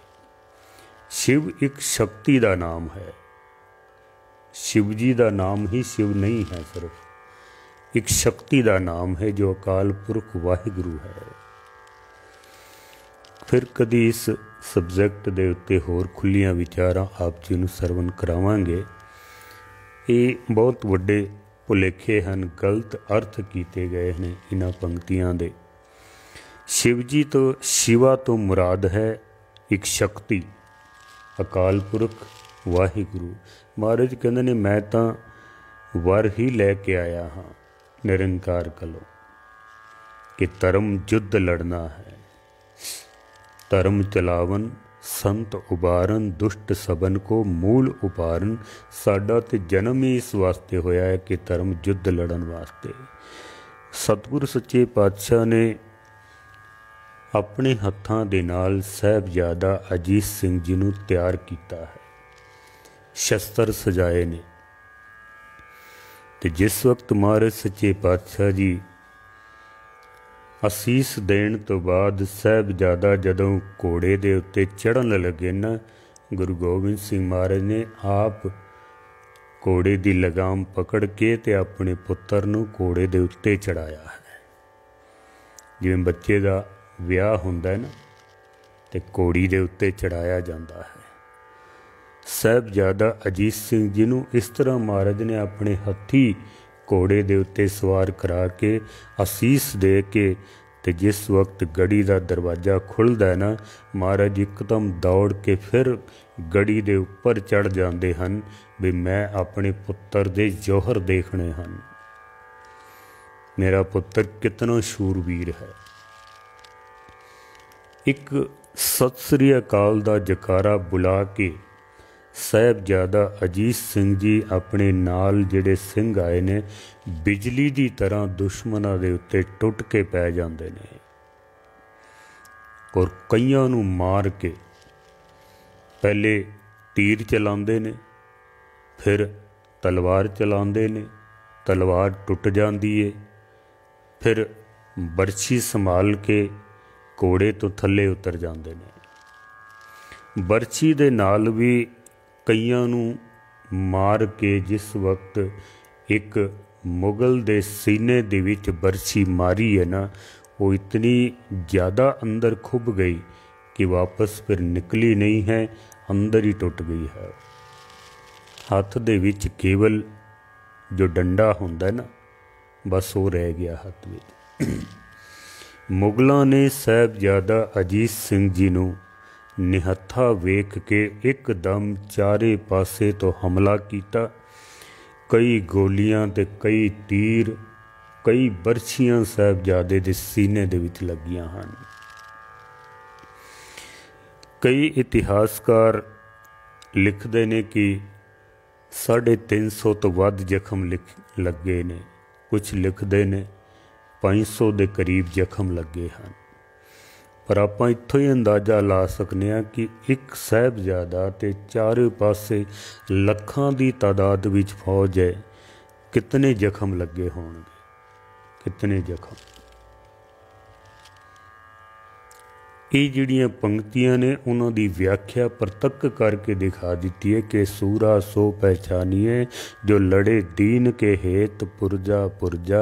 शिव एक शक्ति का नाम है। शिव जी का नाम ही शिव नहीं है, सिर्फ एक शक्ति का नाम है जो अकाल पुरख वाहिगुरु है। फिर कदी इस सबजैक्ट के उत्ते होर खुलियां विचारां आप जी नूं सरवण करावांगे। ये बहुत वड्डे भुलेखे हैं, गलत अर्थ किए गए हैं इन्हां पंक्तियां दे। शिव जी तो शिवा तो मुराद है एक शक्ति, अकाल पुरख वाहिगुरु। महाराज कहंदे ने मैं तां वर ही लैके आया हाँ निरंकार कलो कि धर्म युद्ध लड़ना है। धर्म चलावन संत उबारन, दुष्ट सबन को मूल उपारन। साडा ते जन्म ही इस वास्ते होया है कि धर्म युद्ध लड़न वास्ते। सतगुर सच्चे पातशाह ने अपने हत्थां दे नाल साहिबजादा अजीत सिंह जी नूं तैयार कीता है, शस्त्र सजाए ने। ते जिस वक्त महाराज सच्चे पातशाह जी असीस देण तो बाद साहिबजादा जदों घोड़े दे उत्ते चढ़न लगे ना, गुरु गोबिंद सिंह महाराज ने आप घोड़े की लगाम पकड़ के ते अपने पुत्र नूं घोड़े दे उत्ते चढ़ाया है। जिवें बच्चे का विआह हुंदा है ना, ते घोड़ी दे उत्ते चढ़ाया जाता है। साहिबजादा अजीत सिंह जी नूं इस तरह महाराज ने अपने हत्थी घोड़े दे उत्ते सवार करा के असीस दे के, ते जिस वक्त गढ़ी का दरवाज़ा खुलदा है ना, महाराज एकदम दौड़ के फिर गढ़ी दे उपर चढ़ जाते हैं भी मैं अपने पुत्र दे जौहर देखने हैं। मेरा पुत्र कितना शूरवीर है। एक सत श्री अकाल दा जकारा बुला के साहिबजादा अजीत सिंह जी अपने नाल जिहड़े सिंह आए ने बिजली की तरह दुश्मनों के उत्ते टुट के पै जाते हैं और कईयां नूं मार के पहले तीर चलाते ने, फिर तलवार चलाते ने, तलवार टुट जाती है, फिर बरछी संभाल के घोड़े तो थले उतर जाते हैं। बरछी दे नाल भी कईयां नूं मार के जिस वक्त एक मुगल दे सीने दे विच बरछी मारी है ना, वो इतनी ज़्यादा अंदर खुब गई कि वापस फिर निकली नहीं है, अंदर ही टुट गई है। हाथ दे विच केवल जो डंडा हुंदा है ना, बस वो रह गया हाथ में। मुगलों ने साहिबजादा अजीत सिंह जी नूं निहत्था वेख के एकदम चारे पासे तो हमला किया। कई गोलियां ते कई तीर, कई बरछियां साहिबजादे दे सीने दे विच लगियां हन। कई इतिहासकार लिखते ने कि 350 तो वध जख्म लगे ने, कुछ लिखते ने 500 के करीब जख्म लगे हैं। पर आप इत्थों ही अंदाज़ा ला सकते हैं कि एक साहिबजादा ते चारों पासे लखां की तादाद विच फौज है, कितने जख्म लगे होंगे, कितने जख्म। ये जिहड़ियां पंक्तियां ने उन्हों की व्याख्या प्रतक करके दिखा दी है कि सूरा सो पहचानिए जो लड़े दीन के हेत, पुरजा पुरजा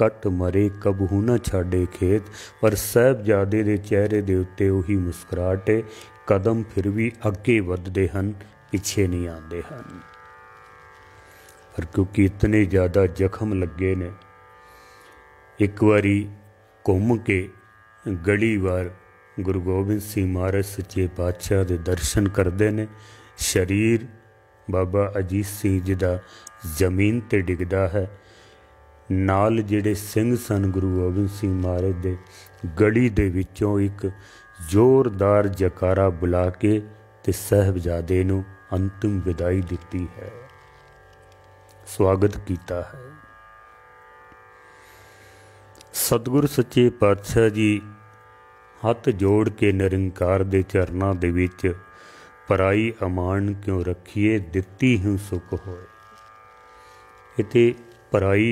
कट मरे कबहू न छाड़े खेत। पर साहिबजादे दे चेहरे दे उत्ते उही मुस्कुराहट है, कदम फिर भी अगे वधदे हन, पिछे नहीं आते हैं। पर क्योंकि इतने ज़्यादा जख्म लगे ने, एक बारी घूम के गली वार गुरु गोबिंद सिंह महाराज सच्चे पातशाह के दर्शन करते हैं। शरीर बाबा अजीत सिंह जी का जमीन ते डिगदा है। नाल जिहड़े सिंह सन गुरु गोबिंद सिंह महाराज दे, गली दे विचों एक जोरदार जकारा बुला के ते साहिबजादे नूं अंतिम विदाई दिती है, स्वागत किया है। सतगुर सच्चे पातशाह जी हथ जोड़ के निरंकार दे चरनां दे विच पराई अमान क्यों रखिए, दिती हूँ सुख होए। इते पराई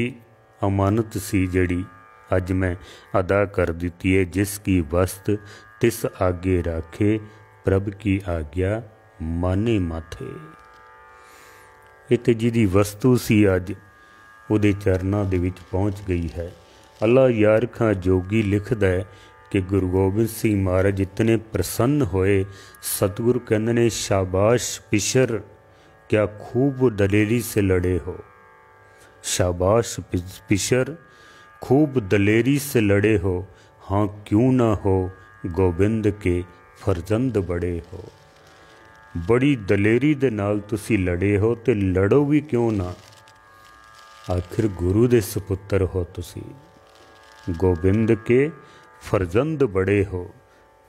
अमानत सी जड़ी अज मैं अदा कर दी है। जिसकी वस्त तिस आगे राखे, प्रभ की आज्ञा माने माथे। इते जिहदी वस्तु सी अज उहदे चरनां दे विच पहुँच गई है। अल्लाह यार खां जोगी लिखदा है कि गुरु गोबिंद सिंह महाराज इतने प्रसन्न होए, सतगुरु कहते ने शाबाश पिशर क्या खूब दलेरी से लड़े हो। शाबाश पिशर खूब दलेरी से लड़े हो, हाँ क्यों ना हो गोबिंद के फरजंद बड़े हो। बड़ी दलेरी दे नाल तुसी लड़े हो, ते लड़ो भी क्यों ना, आखिर गुरु दे सपुत्र हो तुसी, गोबिंद के फरजंद बड़े हो,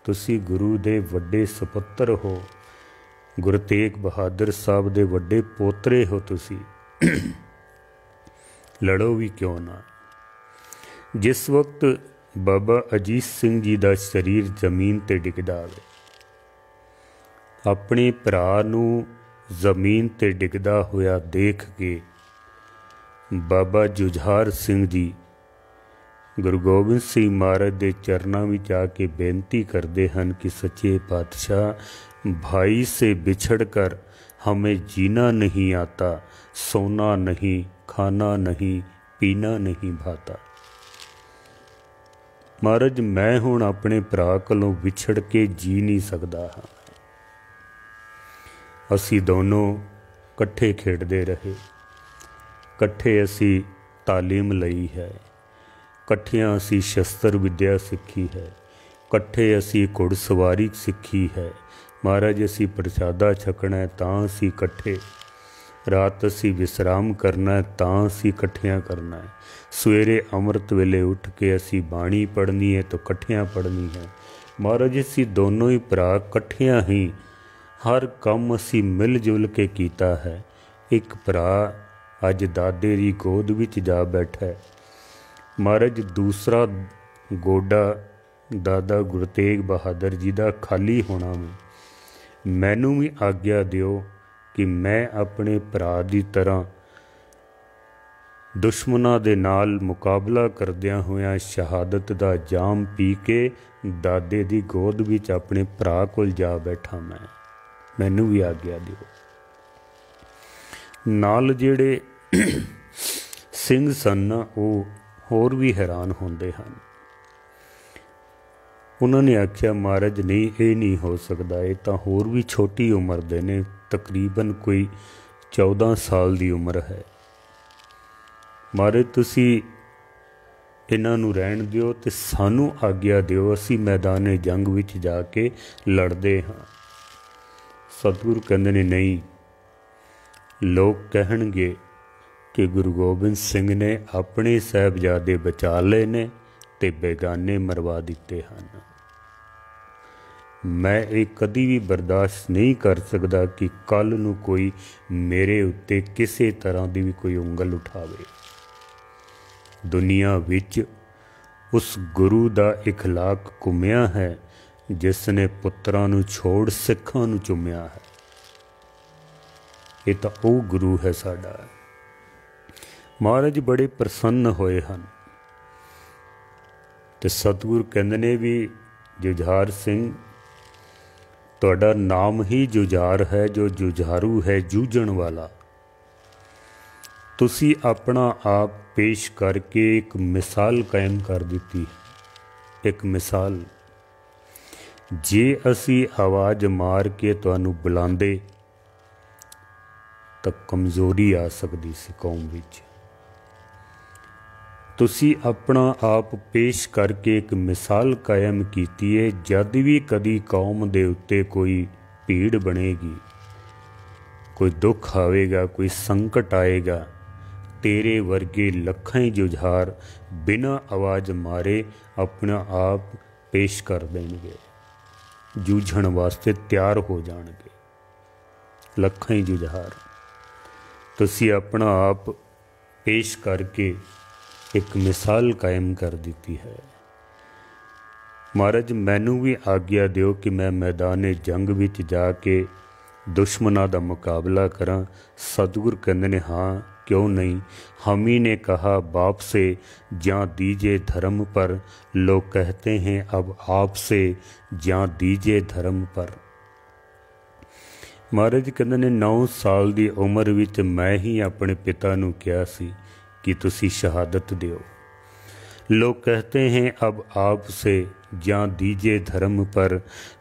तुसी गुरु दे वड्डे सपुत्र हो। गुरु तेग बहादुर साहब दे वड्डे पोतरे हो तुसी, लड़ो भी क्यों ना। जिस वक्त बाबा अजीत सिंह जी का शरीर जमीन ते डिगदा वे, अपने भरा नूं जमीन ते डिगदा होया देख के बाबा जुझार सिंह जी गुरु गोबिंद सिंह महाराज के चरनां विच आके बेनती करते हैं कि सच्चे पातशाह, भाई से बिछड़ कर हमें जीना नहीं आता, सोना नहीं, खाना नहीं, पीना नहीं भाता। महाराज मैं हुण अपने भरा कोलों विछड़ के जी नहीं सकता हाँ। असी दोनों कट्ठे खेडते रहे, कट्ठे असी तालीम लई है, कट्ठियां असी शस्त्र विद्या सीखी है, कट्ठे असी घुड़सवारी सीखी है। महाराज असी प्रसादा छकना है तां असी कट्ठे ਰਾਤ ਅਸੀਂ ਵਿਸਰਾਮ ਕਰਨਾ ਤਾਂ ਅਸੀਂ ਇਕੱਠਿਆਂ ਕਰਨਾ ਹੈ। ਸਵੇਰੇ ਅੰਮ੍ਰਿਤ ਵੇਲੇ ਉੱਠ ਕੇ ਅਸੀਂ ਬਾਣੀ ਪੜ੍ਹਨੀ ਹੈ ਤਾਂ ਇਕੱਠਿਆਂ ਪੜ੍ਹਨੀ ਹੈ। ਮਹਾਰਾਜ ਅਸੀਂ ਦੋਨੋਂ ਹੀ ਭਰਾ ਇਕੱਠਿਆਂ ਹੀ ਹਰ ਕੰਮ ਅਸੀਂ ਮਿਲ ਜੁਲ ਕੇ ਕੀਤਾ ਹੈ। ਇੱਕ ਭਰਾ ਅੱਜ ਦਾਦੇ ਦੀ ਗੋਦ ਵਿੱਚ ਜਾ ਬੈਠਾ ਹੈ। ਮਹਾਰਾਜ ਦੂਸਰਾ ਗੋਡਾ ਦਾਦਾ ਗੁਰੂ ਤੇਗ ਬਹਾਦਰ ਜੀ ਦਾ ਖਾਲੀ ਹੋਣਾ ਵੇ। ਮੈਨੂੰ ਵੀ ਆਗਿਆ ਦਿਓ ਕਿ ਮੈਂ ਆਪਣੇ ਭਰਾ ਦੀ ਤਰ੍ਹਾਂ ਦੁਸ਼ਮਣਾਂ ਦੇ ਨਾਲ ਮੁਕਾਬਲਾ ਕਰਦਿਆਂ ਹੋਇਆਂ ਸ਼ਹਾਦਤ ਦਾ ਜਾਮ ਪੀ ਕੇ ਦਾਦੇ ਦੀ ਗੋਦ ਵਿੱਚ ਆਪਣੇ ਭਰਾ ਕੋਲ ਜਾ ਬੈਠਾ। ਮੈਨੂੰ ਵੀ ਆਗਿਆ ਦਿਓ। ਨਾਲ ਜਿਹੜੇ ਸਿੰਘ ਸਨ ਉਹ ਹੋਰ ਵੀ ਹੈਰਾਨ ਹੁੰਦੇ ਹਨ। ਉਹਨਾਂ ਨੇ ਆਖਿਆ ਮਹਾਰਾਜ ਨਹੀਂ, ਇਹ ਨਹੀਂ ਹੋ ਸਕਦਾ, ਇਹ ਤਾਂ ਹੋਰ ਵੀ ਛੋਟੀ ਉਮਰ ਦੇ ਨੇ, ਤਕਰੀਬਨ ਕੋਈ 14 ਸਾਲ ਦੀ ਉਮਰ ਹੈ। ਮਹਾਰਾਜ ਤੁਸੀਂ ਇਹਨਾਂ ਨੂੰ ਰਹਿਣ ਦਿਓ ਅਤੇ ਸਾਨੂੰ ਆਗਿਆ ਦਿਓ, ਅਸੀਂ ਮੈਦਾਨੇ ਜੰਗ ਵਿੱਚ ਜਾ ਕੇ ਲੜਦੇ ਹਾਂ। ਸਤਿਗੁਰੂ ਕਹਿੰਦੇ ਨੇ ਨਹੀਂ, ਲੋਕ ਕਹਿਣਗੇ ਕਿ ਗੁਰੂ ਗੋਬਿੰਦ ਸਿੰਘ ਨੇ ਆਪਣੇ ਸਾਹਿਬਜ਼ਾਦੇ ਬਚਾ ਲਏ ਨੇ ਅਤੇ ਬੇਗਾਨੇ ਮਰਵਾ ਦਿੱਤੇ ਹਨ। ਮੈਂ ਇਹ ਕਦੀ ਵੀ ਬਰਦਾਸ਼ਤ ਨਹੀਂ ਕਰ ਸਕਦਾ ਕਿ ਕੱਲ੍ਹ ਨੂੰ ਕੋਈ ਮੇਰੇ ਉੱਤੇ ਕਿਸੇ ਤਰ੍ਹਾਂ ਦੀ ਵੀ ਕੋਈ ਉਂਗਲ ਉਠਾਵੇ। ਦੁਨੀਆ ਵਿੱਚ ਉਸ ਗੁਰੂ ਦਾ ਇਖਲਾਕ ਘੁੰਮਿਆ ਹੈ ਜਿਸ ਨੇ ਪੁੱਤਰਾਂ ਨੂੰ ਛੋੜ ਸਿੱਖਾਂ ਨੂੰ ਚੁੰਮਿਆ ਹੈ। ਇਹ ਤਾਂ ਉਹ ਗੁਰੂ ਹੈ ਸਾਡਾ। ਮਹਾਰਾਜ ਬੜੇ ਪ੍ਰਸੰਨ ਹੋਏ ਹਨ ਅਤੇ ਸਤਿਗੁਰ ਕਹਿੰਦੇ ਨੇ ਵੀ ਜੁਝਾਰ ਸਿੰਘ ਤੁਹਾਡਾ ਨਾਮ ਹੀ ਜੁਝਾਰ ਹੈ, ਜੋ ਜੁਝਾਰੂ ਹੈ ਜੂਝਣ ਵਾਲਾ। ਤੁਸੀਂ ਆਪਣਾ ਆਪ ਪੇਸ਼ ਕਰਕੇ ਇੱਕ ਮਿਸਾਲ ਕਾਇਮ ਕਰ ਦਿੱਤੀ। ਇੱਕ ਮਿਸਾਲ, ਜੇ ਅਸੀਂ ਆਵਾਜ਼ ਮਾਰ ਕੇ ਤੁਹਾਨੂੰ ਬੁਲਾਉਂਦੇ ਤਾਂ ਕਮਜ਼ੋਰੀ ਆ ਸਕਦੀ ਸੀ ਕੌਮ ਵਿੱਚ। ਤੁਸੀਂ ਆਪਣਾ ਆਪ ਪੇਸ਼ ਕਰਕੇ ਇੱਕ ਮਿਸਾਲ ਕਾਇਮ ਕੀਤੀ ਹੈ। ਜਦ ਵੀ ਕਦੀ ਕੌਮ ਦੇ ਉੱਤੇ ਕੋਈ ਭੀੜ ਬਣੇਗੀ, ਕੋਈ ਦੁੱਖ ਆਵੇਗਾ, ਕੋਈ ਸੰਕਟ ਆਏਗਾ, ਤੇਰੇ ਵਰਗੇ ਲੱਖਾਂ ਹੀ ਜੁਝਾਰ ਬਿਨਾਂ ਆਵਾਜ਼ ਮਾਰੇ ਆਪਣਾ ਆਪ ਪੇਸ਼ ਕਰ ਦੇਣਗੇ, ਜੂਝਣ ਵਾਸਤੇ ਤਿਆਰ ਹੋ ਜਾਣਗੇ। ਲੱਖਾਂ ਹੀ ਜੁਝਾਰ ਤੁਸੀਂ ਆਪਣਾ ਆਪ ਪੇਸ਼ ਕਰਕੇ ਇੱਕ ਮਿਸਾਲ ਕਾਇਮ ਕਰ ਦਿੱਤੀ ਹੈ। ਮਹਾਰਾਜ ਮੈਨੂੰ ਵੀ ਆਗਿਆ ਦਿਓ ਕਿ ਮੈਂ ਮੈਦਾਨੇ ਜੰਗ ਵਿੱਚ ਜਾ ਕੇ ਦੁਸ਼ਮਣਾਂ ਦਾ ਮੁਕਾਬਲਾ ਕਰਾਂ। सतगुरु कहते ने हाँ क्यों नहीं, हम ही ने कहा बाप से ज्यां दीजिए धर्म पर, लोग कहते हैं अब आपसे ज्यां दीजिए धर्म पर। महाराज कहते ने 9 साल की उम्र विच मैं ही अपने पिता नूं कहा सी कि तुसी शहादत दियो। लोग कहते हैं अब आपसे ज्यां दीजिए धर्म पर,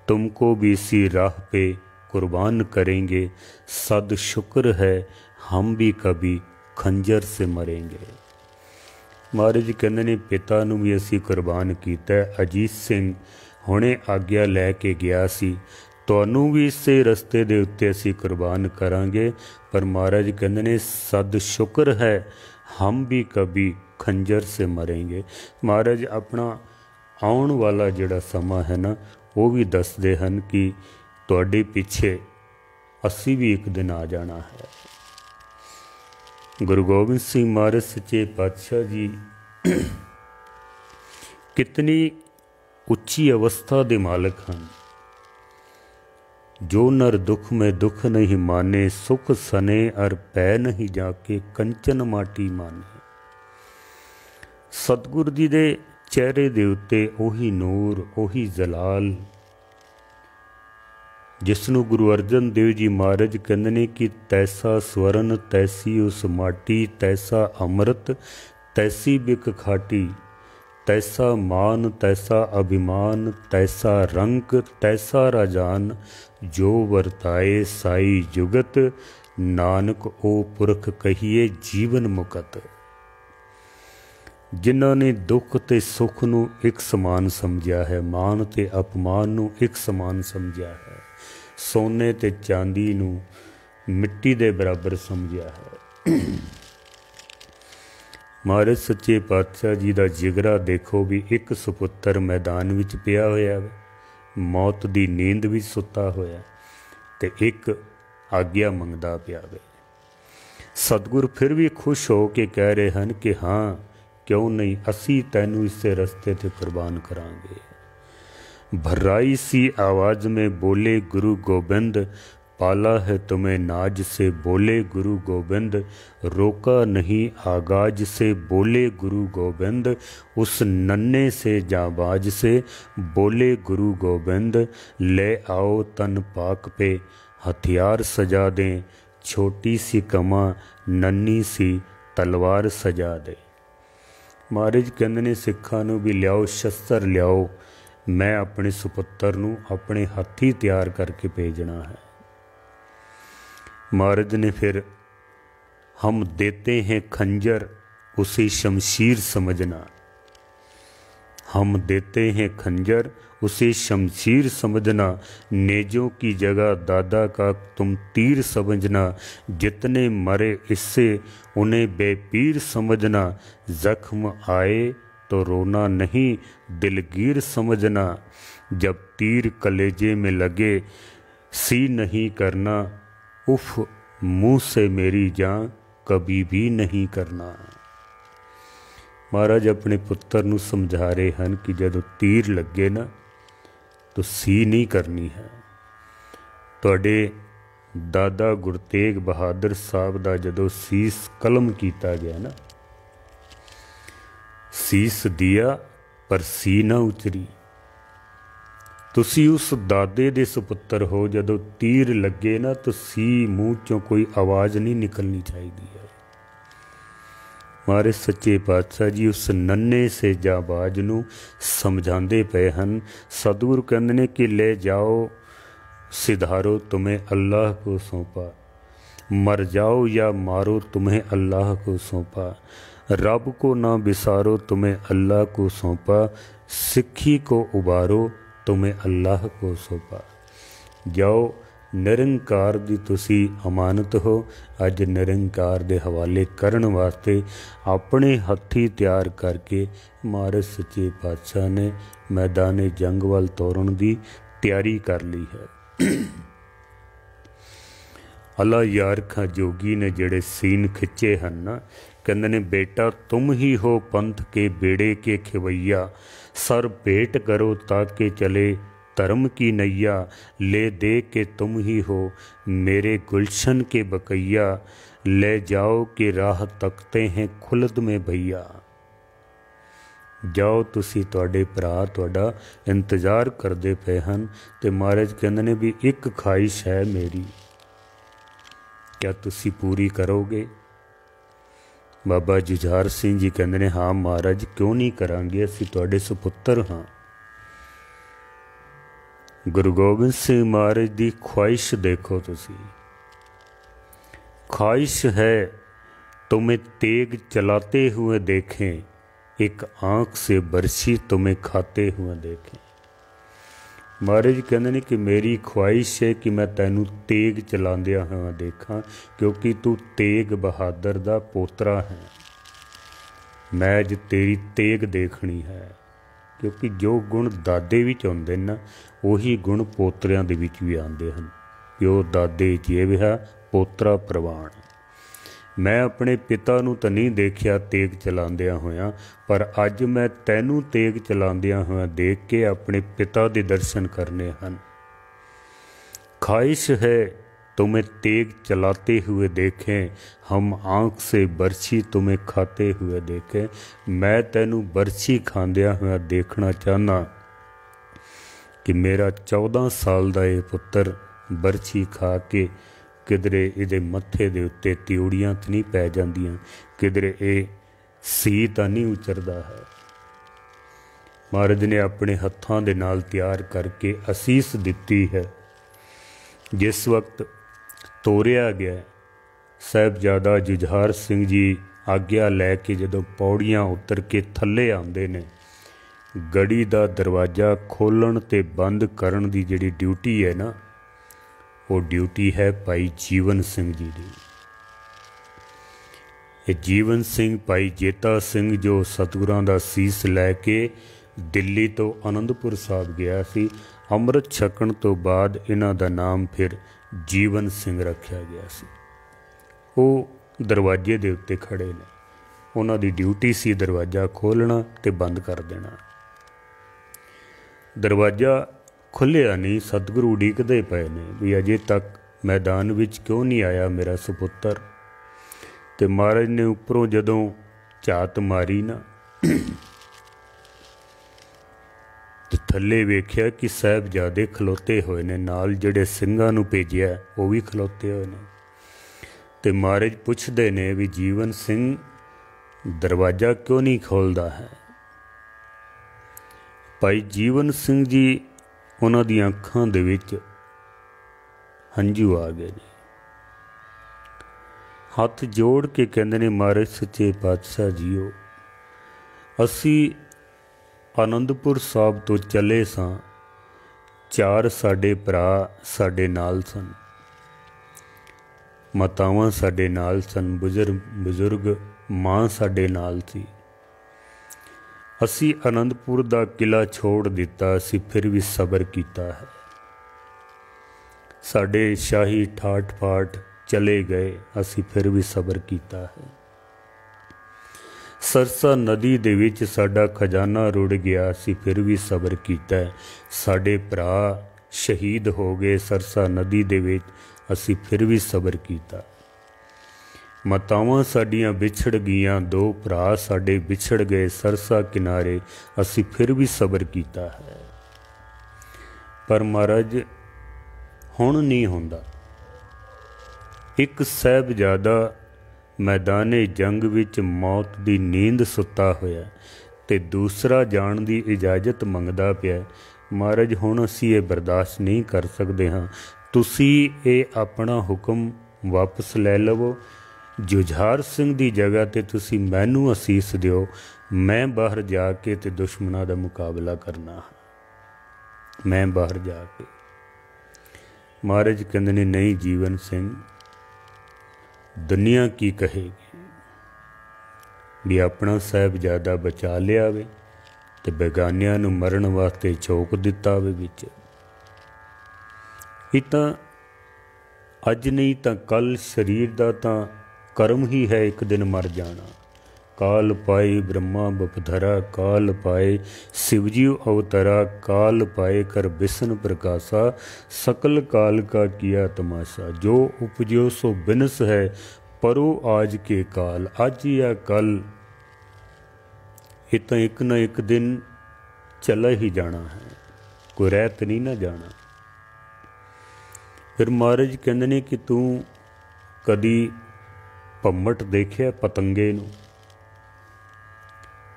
तुमको भी इसी राह पे कुर्बान करेंगे। सद शुक्र है हम भी कभी खंजर से मरेंगे। महाराज कहते ने पिता नूं भी असी कुर्बान किया। अजीत सिंह हुणे आग्या लैके गया सी, तुहानूं भी इसे रस्ते दे उत्ते असी कुर्बान करांगे। पर महाराज कहते ने सद शुक्र है हम भी कभी खंजर से मरेंगे। महाराज अपना आउण वाला जिहड़ा समा है ना, वो भी दसदे हन कि तुहाडे पिछे असी भी एक दिन आ जाना है। गुरु गोबिंद सिंह महाराज सच्चे पातशाह जी कितनी उच्ची अवस्था दे मालिक हैं। जो नर दुख में दुख नहीं माने, सुख सने अर पै नहीं जाके कंचन माटी माने। सतगुर जी दे चेहरे दे उत्ते ओही नूर, ओही जलाल जिसनों गुरु अर्जन देव जी महाराज कहते ने कि तैसा स्वਰਨ तैसी उस माटी, तैसा अमृत तैसी बिक खाटी, तैसा मान तैसा अभिमान, तैसा रंक तैसा राजान, जो वरताए साई जुगत, नानक ओ पुरख कहिए जीवन मुकत। जिन्हों ने दुख ते सुख नूं एक समान समझा है, मान ते अपमान नूं एक समान समझा है, सोने ते चांदी नूं मिट्टी दे बराबर समझिया है। महाराज सच्चे पातशाह जी का जिगरा देखो भी, एक सुपुत्र मैदान विच पिया होया वे, मौत की नींद भी सुता होया, ते एक आग्या मंगदा पिया वे। सतगुर फिर भी खुश हो के कह रहे हैं कि हाँ क्यों नहीं, असी तैनू इसे रस्ते ते कुर्बान करांगे। भर्राई सी आवाज़ में बोले गुरु गोबिंद, पाला है तुम्हें नाज से, बोले गुरु गोबिंद, रोका नहीं आगाज से, बोले गुरु गोबिंद, उस नन्हे से जाबाज से, बोले गुरु गोबिंद, ले आओ तन पाक पे हथियार सजा दें, छोटी सी कमा नन्ही सी तलवार सजा दे। महाराज कहंदे ने सिखां नूं भी लियाओ शस्त्र लियाओ, मैं अपने सुपुत्र नूं अपने हत्थी तैयार करके भेजना है। महाराज ने फिर, हम देते हैं खंजर उसे शमशीर समझना, हम देते हैं खंजर उसे शमशीर समझना, नेजों की जगह दादा का तुम तीर समझना, जितने मरे इससे उन्हें बेपीर समझना, जख्म आए तो रोना नहीं दिलगीर समझना, जब तीर कलेजे में लगे सी नहीं करना, उफ मुँह से मेरी जान कभी भी नहीं करना। महाराज अपने पुत्र नूं समझा रहे हैं कि जदों तीर लगे ना तो सी नहीं करनी है। तुहाडे दादा गुरतेग बहादुर साहब दा जदों सीस कलम किया गया ना, सीस दिया पर सी ना उचरी। तुसी उस दादे दे सुपुत्र हो, जदों तीर लगे ना तो सी मूँह चों कोई आवाज़ नहीं निकलनी चाहिए है। हमारे सच्चे पातशाह जी उस नन्हे से जाबाज नूं समझाते पे हैं। सतगुरु कहते हैं कि ले जाओ सिधारो तुम्हें अल्लाह को सौंपा, मर जाओ या मारो तुम्हें अल्लाह को सौंपा, रब को ना बिसारो तुम्हें अल्लाह को सौंपा, सिक्खी को उबारो तुम्हें अल्लाह को सौंपा। जाओ निरंकार दी तुसी अमानत हो, अज निरंकार दे हवाले करन वास्ते अपने हथी तैयार करके महाराज सच्चे पातशाह ने मैदान जंग वाल तोरन दी तैयारी कर ली है। अला यार खां जोगी ने जेड़े सीन खिंचे हैं ना, कहते ने बेटा तुम ही हो पंथ के बेड़े के खिवैया, सर भेंट करो ताके चले धर्म की नैया, ले दे के तुम ही हो मेरे गुलशन के बकैया, ले जाओ के राह तकते हैं खुलद में भैया। जाओ तुसी तुहाडे भरा तुहाडा इंतजार करते पे हैं। ते महाराज कहते ने भी एक ख्वाहिश है मेरी, क्या तुसी पूरी करोगे? बाबा जुझार सिंह जी कहते ने हाँ महाराज क्यों नहीं करांगे, असी तुहाडे सुपुत्र हाँ। गुरु गोबिंद सिंह महाराज की ख्वाहिश देखो तुसी, ख्वाहिश है तुम्हें तेग चलाते हुए देखें, एक आँख से बरछी तुम्हें खाते हुए देखें। महाराज कहते हैं कि मेरी ख्वाहिश है कि मैं तैनू तेग चलांदिया हुआ देखा, क्योंकि तू तेग बहादुर दा पोतरा है। मैं अज तेरी तेग देखनी है, क्योंकि जो गुण दादे विच आउंदे ना उही गुण पोतरियां दे विच भी आउंदे हन। प्यो दादे जेब है पोतरा प्रवान। मैं अपने पिता नूं तां नहीं देखिया तेग चलांदिया होया, पर अज मैं तैनू तेग चलांदिया होया देख के अपने पिता दे दर्शन करने हन। ख्वाहिश है तुम्हें तेग चलाते हुए देखें, हम आँख से बरछी तुम्हें खाते हुए देखें। मैं तैनू बरछी खांदिया हुआ देखना चाहना कि मेरा 14 साल दा ये पुत्र बरछी खा के किधरे इहदे मत्थे दे उत्ते तिउड़ियां तो नहीं पै जांदियां, किधरे ये सी तां नहीं उचरदा है। महाराज ने अपने हत्थां दे नाल तैयार करके असीस दिती है। जिस वक्त तोरिया गया साहिबजादा जुझार सिंह जी आग्या लैके जदों पौड़ियां उतर के थल्ले आउंदे ने, गड़ी दा दरवाज़ा खोलण ते बंद करन दी जिहड़ी ड्यूटी है ना, वो ड्यूटी है भाई जीवन सिंह जी की। ये जीवन सिंह भाई जेता सिंह जो सतगुरां दा सीस लैके दिल्ली तो आनंदपुर साहब गया सी, अमृत छकण तो बाद इन्हां दा नाम फिर जीवन सिंह रखा गया सी। वो दरवाजे दे उत्ते खड़े ने, उन्हां दी ड्यूटी सी दरवाज़ा खोलना ते बंद कर देना। दरवाज़ा खुलिया नहीं, सतगुरु उड़ीकदे पे ने भी अजे तक मैदान विच क्यों नहीं आया मेरा सपुत्र। ते महाराज ने उपरों जदों झात मारी ना ते थल्ले वेख्या कि साहिबजादे खलोते हुए ने, नाल जिहड़े सिंघां नूं भेजिया वो भी खलोते हुए ने। ते महाराज पुछदे ने भी जीवन सिंह दरवाज़ा क्यों नहीं खोलदा है। भाई जीवन सिंह जी उन्हां दी अखां दे विच हंझू आ गए जी, हथ जोड़ के कहंदे ने महाराज सच्चे पातशाह जीओ, असी आनंदपुर साहब तो चले सां, 4 साडे भरा साडे नाल सन, मातावां साडे नाल सन, बुजुर्ग मां साडे नाल सी। असी आनंदपुर दा किला छोड़ दिता, असी फिर भी सबर कीता है। साडे शाही ठाठ फाठ चले गए, असी फिर भी सबर कीता है। सरसा नदी दे विच साडा खजाना रुड़ गया, असी फिर भी सबर कीता है। साडे भरा शहीद हो गए सरसा नदी दे विच, असी फिर भी सबर कीता। मातावां साडियां विछड़ गईयां, 2 भरा साडे विछड़ गए सरसा किनारे, असी फिर भी सबर कीता है। पर महाराज हुण नहीं हुंदा। एक साहिबजादा मैदाने जंग विच मौत दी नींद सुत्ता होया ते दूसरा जाण दी इजाजत मंगदा पिया। महाराज हुण असीं ये बर्दाश्त नहीं कर सकदे हां, तुसीं ये अपना हुक्म वापस लै लवो। जुझार सिंह दी जगह ते तुसीं मैनू असीस दिओ, मैं बाहर जाके ते दुश्मनां दा मुकाबला करना है, मैं बाहर जाके। महाराज कहंदे ने नहीं जीवन सिंह, दुनिया की कहेगी भी अपना साहिबजादा बचा लिया वे ते बेगानियां नूं मरण वास्ते झोक दिता वे विच। ये तां अज नहीं तां कल शरीर दा तां कर्म ही है, एक दिन मर जाना। काल पाए ब्रह्मा बपधरा, काल पाए शिवजीव अवतरा, काल पाए कर बिसन प्रकाशा, सकल काल का किया तमाशा। जो उपजो सो बिनस है, परो आज के काल। आज या कल ये तो एक ना एक दिन चला ही जाना है, कोई रहत नहीं ना जाना। फिर महाराज कहंदे ने कि तू कदी भम्मट देखिया पतंगे नूं?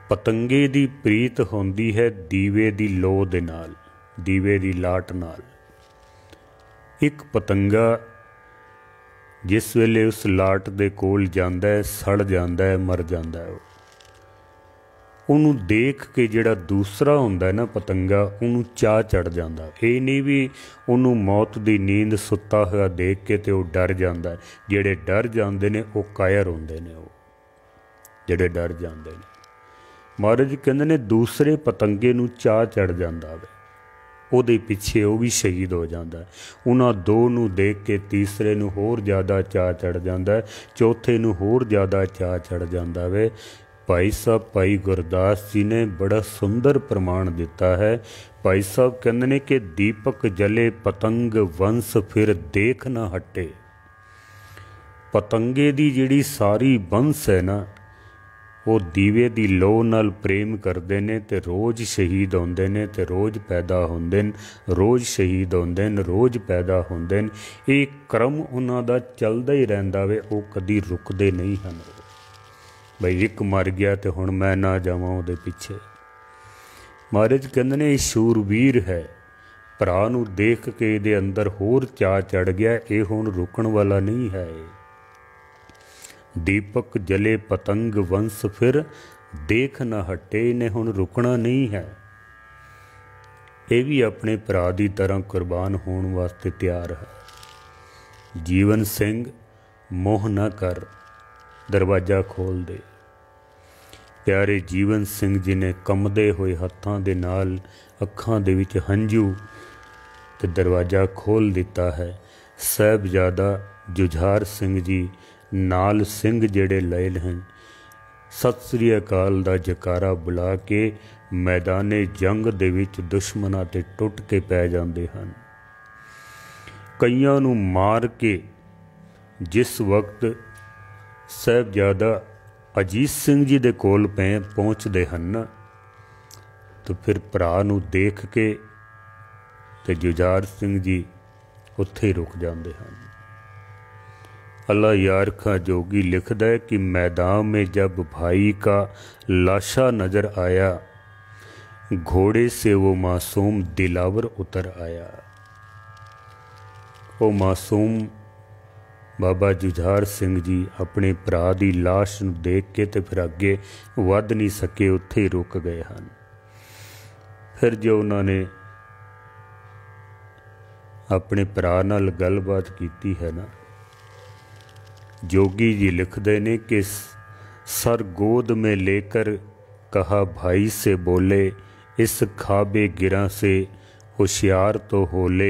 पतंगे दी प्रीत होंदी है दीवे दी लो दे नाल, दीवे दी लाट नाल। एक पतंगा जिस वेले उस लाट दे कोल जांदा है, सड़ जांदा है, मर जांदा है। उन्हों देख के जिहड़ा दूसरा हुंदा है ना पतंगा, उन्हों चाह चढ़ जांदा। ये नहीं भी उन्हों मौत दी नींद सुत्ता होया देख के ते वो डर जांदा है। जिहड़े डर जांदे ने वो कायर हुंदे ने, वो जिहड़े डर जांदे ने। महाराज कहंदे ने दूसरे पतंगे नूं चाह चढ़ जांदा वे, ਉਹਦੇ ਪਿੱਛੇ ਉਹ ਵੀ ਸ਼ਹੀਦ ਹੋ ਜਾਂਦਾ। ਉਹਨਾਂ 2 ਨੂੰ ਦੇਖ ਕੇ ਤੀਸਰੇ ਨੂੰ ਹੋਰ ਜ਼ਿਆਦਾ ਚਾਅ ਚੜ੍ਹ ਜਾਂਦਾ, ਚੌਥੇ ਨੂੰ ਹੋਰ ਜ਼ਿਆਦਾ ਚਾਅ ਚੜ੍ਹ ਜਾਂਦਾ ਵੇ। ਭਾਈ ਸਾਹਿਬ ਭਾਈ ਗੁਰਦਾਸ ਜੀ ਨੇ ਬੜਾ ਸੁੰਦਰ ਪ੍ਰਮਾਣ ਦਿੱਤਾ ਹੈ। ਭਾਈ ਸਾਹਿਬ ਕਹਿੰਦੇ ਨੇ ਕਿ ਦੀਪਕ ਜਲੇ ਪਤੰਗ ਵੰਸ ਫਿਰ ਦੇਖ ਨਾ ਹਟੇ। ਪਤੰਗੇ ਦੀ ਜਿਹੜੀ ਸਾਰੀ ਵੰਸ ਹੈ ਨਾ, ਉਹ ਦੀਵੇ ਦੀ ਲੋ ਨਾਲ ਪ੍ਰੇਮ ਕਰਦੇ ਨੇ ਤੇ ਰੋਜ਼ ਸ਼ਹੀਦ ਹੁੰਦੇ ਨੇ ਤੇ ਰੋਜ਼ ਪੈਦਾ ਹੁੰਦੇ ਨੇ, ਰੋਜ਼ ਸ਼ਹੀਦ ਹੁੰਦੇ ਨੇ, ਰੋਜ਼ ਪੈਦਾ ਹੁੰਦੇ ਨੇ। ਇਹ ਕ੍ਰਮ ਉਹਨਾਂ ਦਾ ਚੱਲਦਾ ਹੀ ਰਹਿੰਦਾ ਵੇ, ਉਹ ਕਦੀ ਰੁਕਦੇ ਨਹੀਂ ਹਨ। ਬਈ ਇੱਕ ਮਰ ਗਿਆ ਤੇ ਹੁਣ ਮੈਂ ਨਾ ਜਾਵਾਂ ਉਹਦੇ ਪਿੱਛੇ। ਮਹਾਰਾਜ ਕਹਿੰਦੇ ਨੇ ਇਹ ਸ਼ੂਰਵੀਰ ਹੈ, ਭਰਾ ਨੂੰ ਦੇਖ ਕੇ ਇਹਦੇ ਅੰਦਰ ਹੋਰ ਚਾਅ ਚੜ੍ਹ ਗਿਆ, ਇਹ ਹੁਣ ਰੁਕਣ ਵਾਲਾ ਨਹੀਂ ਹੈ। ਦੀਪਕ ਜਲੇ ਪਤੰਗ ਵੰਸ ਫਿਰ ਦੇਖ ਨਾ ਹਟੇ, ਇਹਨੇ ਹੁਣ ਰੁਕਣਾ ਨਹੀਂ ਹੈ। ਇਹ ਵੀ ਆਪਣੇ ਭਰਾ ਦੀ ਤਰ੍ਹਾਂ ਕੁਰਬਾਨ ਹੋਣ ਵਾਸਤੇ ਤਿਆਰ ਹੈ। ਜੀਵਨ ਸਿੰਘ ਮੋਹ ਨਾ ਕਰ, ਦਰਵਾਜ਼ਾ ਖੋਲ ਦੇ। ਪਿਆਰੇ ਜੀਵਨ ਸਿੰਘ ਜੀ ਨੇ ਕੰਬਦੇ ਹੋਏ ਹੱਥਾਂ ਦੇ ਨਾਲ ਅੱਖਾਂ ਦੇ ਵਿੱਚ ਹੰਝੂ ਤੇ ਦਰਵਾਜ਼ਾ ਖੋਲ੍ਹ ਦਿੱਤਾ ਹੈ। ਸਾਹਿਬਜ਼ਾਦਾ ਜੁਝਾਰ ਸਿੰਘ ਜੀ ਨਾਲ ਸਿੰਘ ਜਿਹੜੇ ਲਏ ਹਨ, ਸਤਿ ਸ੍ਰੀ ਅਕਾਲ ਦਾ ਜਕਾਰਾ ਬੁਲਾ ਕੇ ਮੈਦਾਨੇ ਜੰਗ ਦੇ ਵਿੱਚ ਦੁਸ਼ਮਣਾਂ 'ਤੇ ਟੁੱਟ ਕੇ ਪੈ ਜਾਂਦੇ ਹਨ। ਕਈਆਂ ਨੂੰ ਮਾਰ ਕੇ ਜਿਸ ਵਕਤ ਸਾਹਿਬਜ਼ਾਦਾ ਅਜੀਤ ਸਿੰਘ ਜੀ ਦੇ ਕੋਲ ਪਹੁੰਚਦੇ ਹਨ ਤਾਂ ਫਿਰ ਭਰਾ ਨੂੰ ਦੇਖ ਕੇ ਤੇ ਜੁਝਾਰ ਸਿੰਘ ਜੀ ਉੱਥੇ ਰੁਕ ਜਾਂਦੇ ਹਨ। अल्लाह यार का जोगी लिखता है कि मैदान में जब भाई का लाशा नजर आया, घोड़े से वो मासूम दिलावर उतर आया। वो मासूम बाबा जुझार सिंह जी अपने भरा दी लाश नूं देख के ते फिर अगे वध नहीं सके, उत्थे ही रुक गए हैं। फिर जो उन्होंने अपने भरा नाल गलबात की है ना, जोगी जी लिखते ने कि सर गोद में लेकर कहा भाई से बोले, इस खाबे गिरा से होशियार तो होले।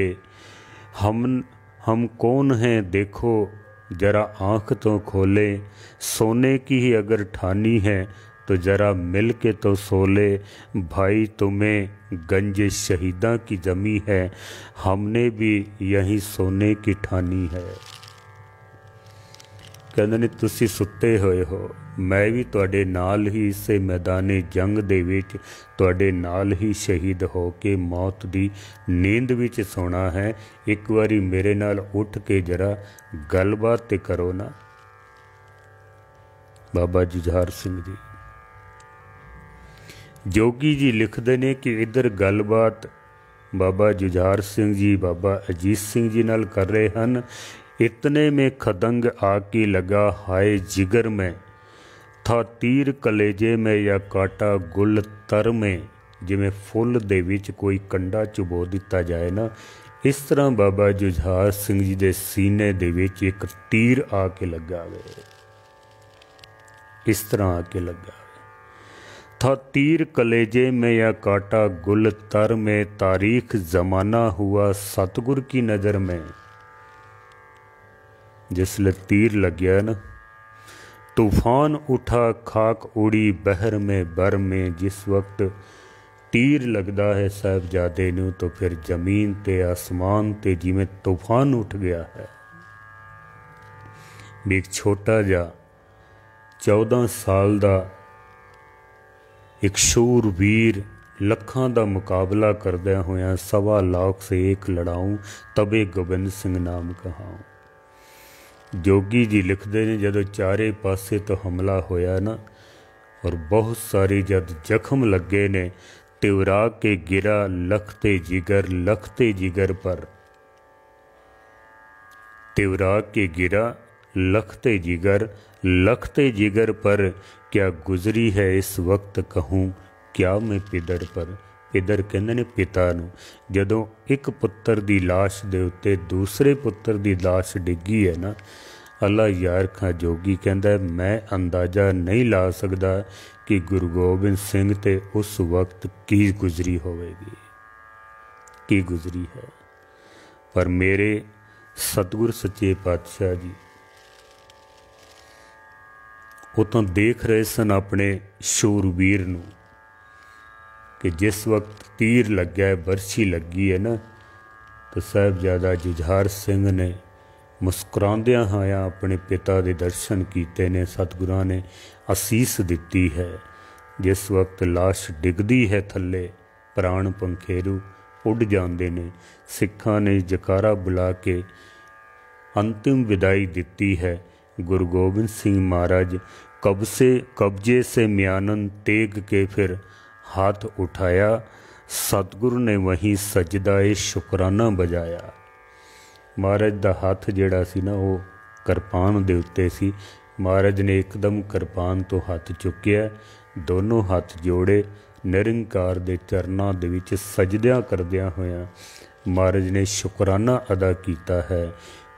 हम कौन हैं देखो जरा आँख तो खोले, सोने की ही अगर ठानी है तो जरा मिल के तो सोले। भाई तुम्हें गंज शहीदा की जमी है, हमने भी यही सोने की ठानी है। कहते ने तुसी सुते होए हो, मैं भी तुहाडे नाल ही इसे मैदाने जंग दे विच तुहाडे नाल ही शहीद हो के मौत दी नींद विच सोना है। एक बारी मेरे नाल उठ के जरा गलबात ते करो ना। बाबा जुझार सिंह जी जोगी जी लिखते ने कि इधर गलबात बाबा जुझार सिंह जी बाबा अजीत सिंह जी नाल कर रहे हैं। इतने में खदंग आके लगा हाय जिगर में, था तीर कलेजे में या काटा गुल तर में। जिमें फुल दे विच कोई कंडा चुबो दिता जाए ना, इस तरह बाबा जुझार सिंह जी दे सीने दे विच एक तीर आके लगा वे, इस तरह आके लगा। था तीर कलेजे में या काटा गुल तर में, तारीख जमाना हुआ सतगुर की नज़र में। जिसले तीर लग्या ना, तूफान उठा खाक उड़ी बहर में बर में। जिस वक्त तीर लगता है साहबजादे नूं तो फिर जमीन ते आसमान ते जिवें तूफान उठ गया है। भी एक छोटा जा 14 साल दा एक शूरवीर लखां दा मुकाबला करदे होया, 1.25 लाख से एक लड़ाऊं तबे गोबिंद सिंह नाम कहाऊं। जोगी जी लिखते हैं जदों चारे पासे तो हमला होया ना और बहुत सारे जद जख्म लगे ने, तिवरा के गिरा लखते जिगर पर। तिवरा के गिरा लखते जिगर पर, क्या गुजरी है इस वक्त कहूँ क्या मैं पिदर पर। पिदर कहते ने पिता नूं। जदों एक पुत्र की लाश दे उत्ते दूसरे पुत्र की लाश डिगी है ना, अल्लाह यार खां जोगी कहता है मैं अंदाज़ा नहीं ला सकता कि गुरु गोबिंद सिंह ते उस वक्त की गुजरी होवेगी, की गुजरी है। पर मेरे सतगुर सच्चे पातशाह जी वो तो देख रहे सन अपने शूरवीर नूं कि जिस वक्त तीर लग्या है, बरछी लगी है ना, तो साहिबजादा जुझार सिंह ने मुस्कुरांदियां होया अपने पिता के दर्शन कीते ने। सतगुरां ने असीस दिती है। जिस वक्त लाश डिगदी है थले, प्राण पंखेरू उड़ जाते ने। सिखां ने जकारा बुला के अंतिम विदाई दिती है। गुरु गोबिंद सिंह महाराज कब्जे से म्यानन तेग के फिर हाथ उठाया, सतगुरु ने वहीं सजदाए शुकराना बजाया। महाराज दा हाथ जिहड़ा सी ना वो किरपान दे उत्ते सी। महाराज ने एकदम किरपान तो हाथ चुक्या, दोनों हाथ जोड़े, निरंकार दे चरनां दे विच सजदियां करदियां होया महाराज ने शुकराना अदा कीता है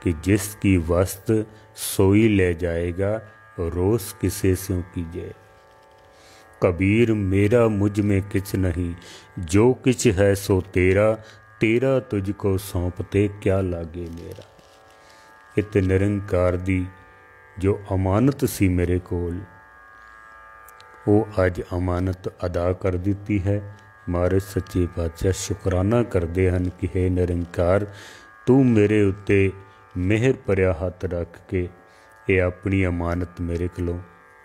कि जिसकी वस्त सोई ले जाएगा, रोस किसे स्यों कीजे। कबीर मेरा मुझ में किछ नहीं, जो किछ है सो तेरा, तेरा तुझको सौंपते क्या लागे मेरा। इत निरंकार दी जो अमानत सी मेरे कोल, वो अज अमानत अदा कर दी है। महाराज सच्चे पातशाह शुकराना करते हैं कि हे निरंकार, तू मेरे उत्ते मेहर भरिया हथ रख के ये अपनी अमानत मेरे कोलों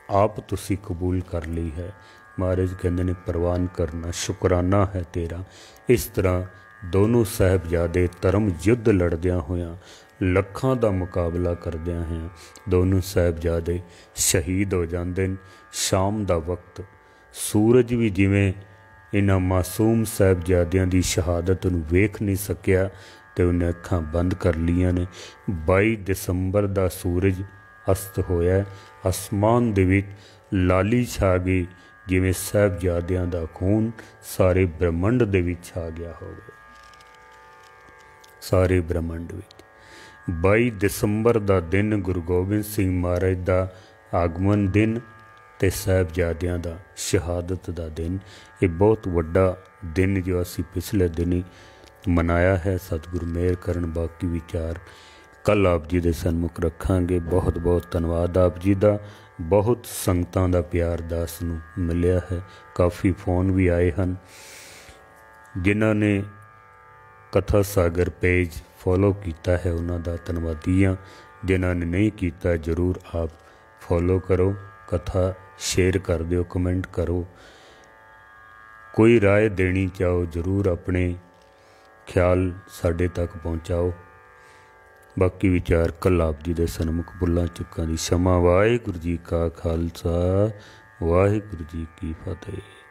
आप तुसी कबूल कर ली है। महाराज कहते ने प्रवान करना शुकराना है तेरा। इस तरह दोनों साहबजादे धर्म युद्ध लड़द्या होया ਲੱਖਾਂ ਦਾ ਮੁਕਾਬਲਾ ਕਰਦਿਆਂ हैं दोनों साहबजादे शहीद हो जाते हैं। शाम का वक्त सूरज भी जिमें इन्हां मासूम साहबजादियां की शहादत नूं वेख नहीं सकिया तो उन्हें अखां बंद कर लिया ने। 22 दिसंबर का सूरज अस्त होया, आसमान दे विच लाली छा गई जिमें साहबजादियां दा खून सारे ब्रह्मंड दे विच छा गया होवे। सारे ब्रह्मंड विच 22 दिसंबर का दिन गुरु गोबिंद सिंह महाराज का आगमन दिन ते साहबजादियां दा शहादत का दिन। ये बहुत वड्डा दिन जो असी पिछले दिन ही मनाया है। सतगुरु मेहर करन बाकी विचार कल आप जी दे सन्मुख रखांगे। बहुत बहुत धन्यवाद आप जी का। बहुत संगतां दा प्यार दास नूं मिलिया है। काफ़ी फोन भी आए हैं। जिन्हां ने कथा सागर पेज फॉलो किया है उन्होंने धन्यवादी हाँ। जिन्होंने ने नहीं किया जरूर आप फॉलो करो, कथा शेयर कर दो, कमेंट करो, कोई राय देनी चाहो जरूर अपने ख्याल साढ़े तक पहुँचाओ। बाकी विचार कल आप जी दे सन्मुख भुलां चुकां दी क्षमा। वाहिगुरू जी का खालसा, वाहिगुरू जी की फतेह।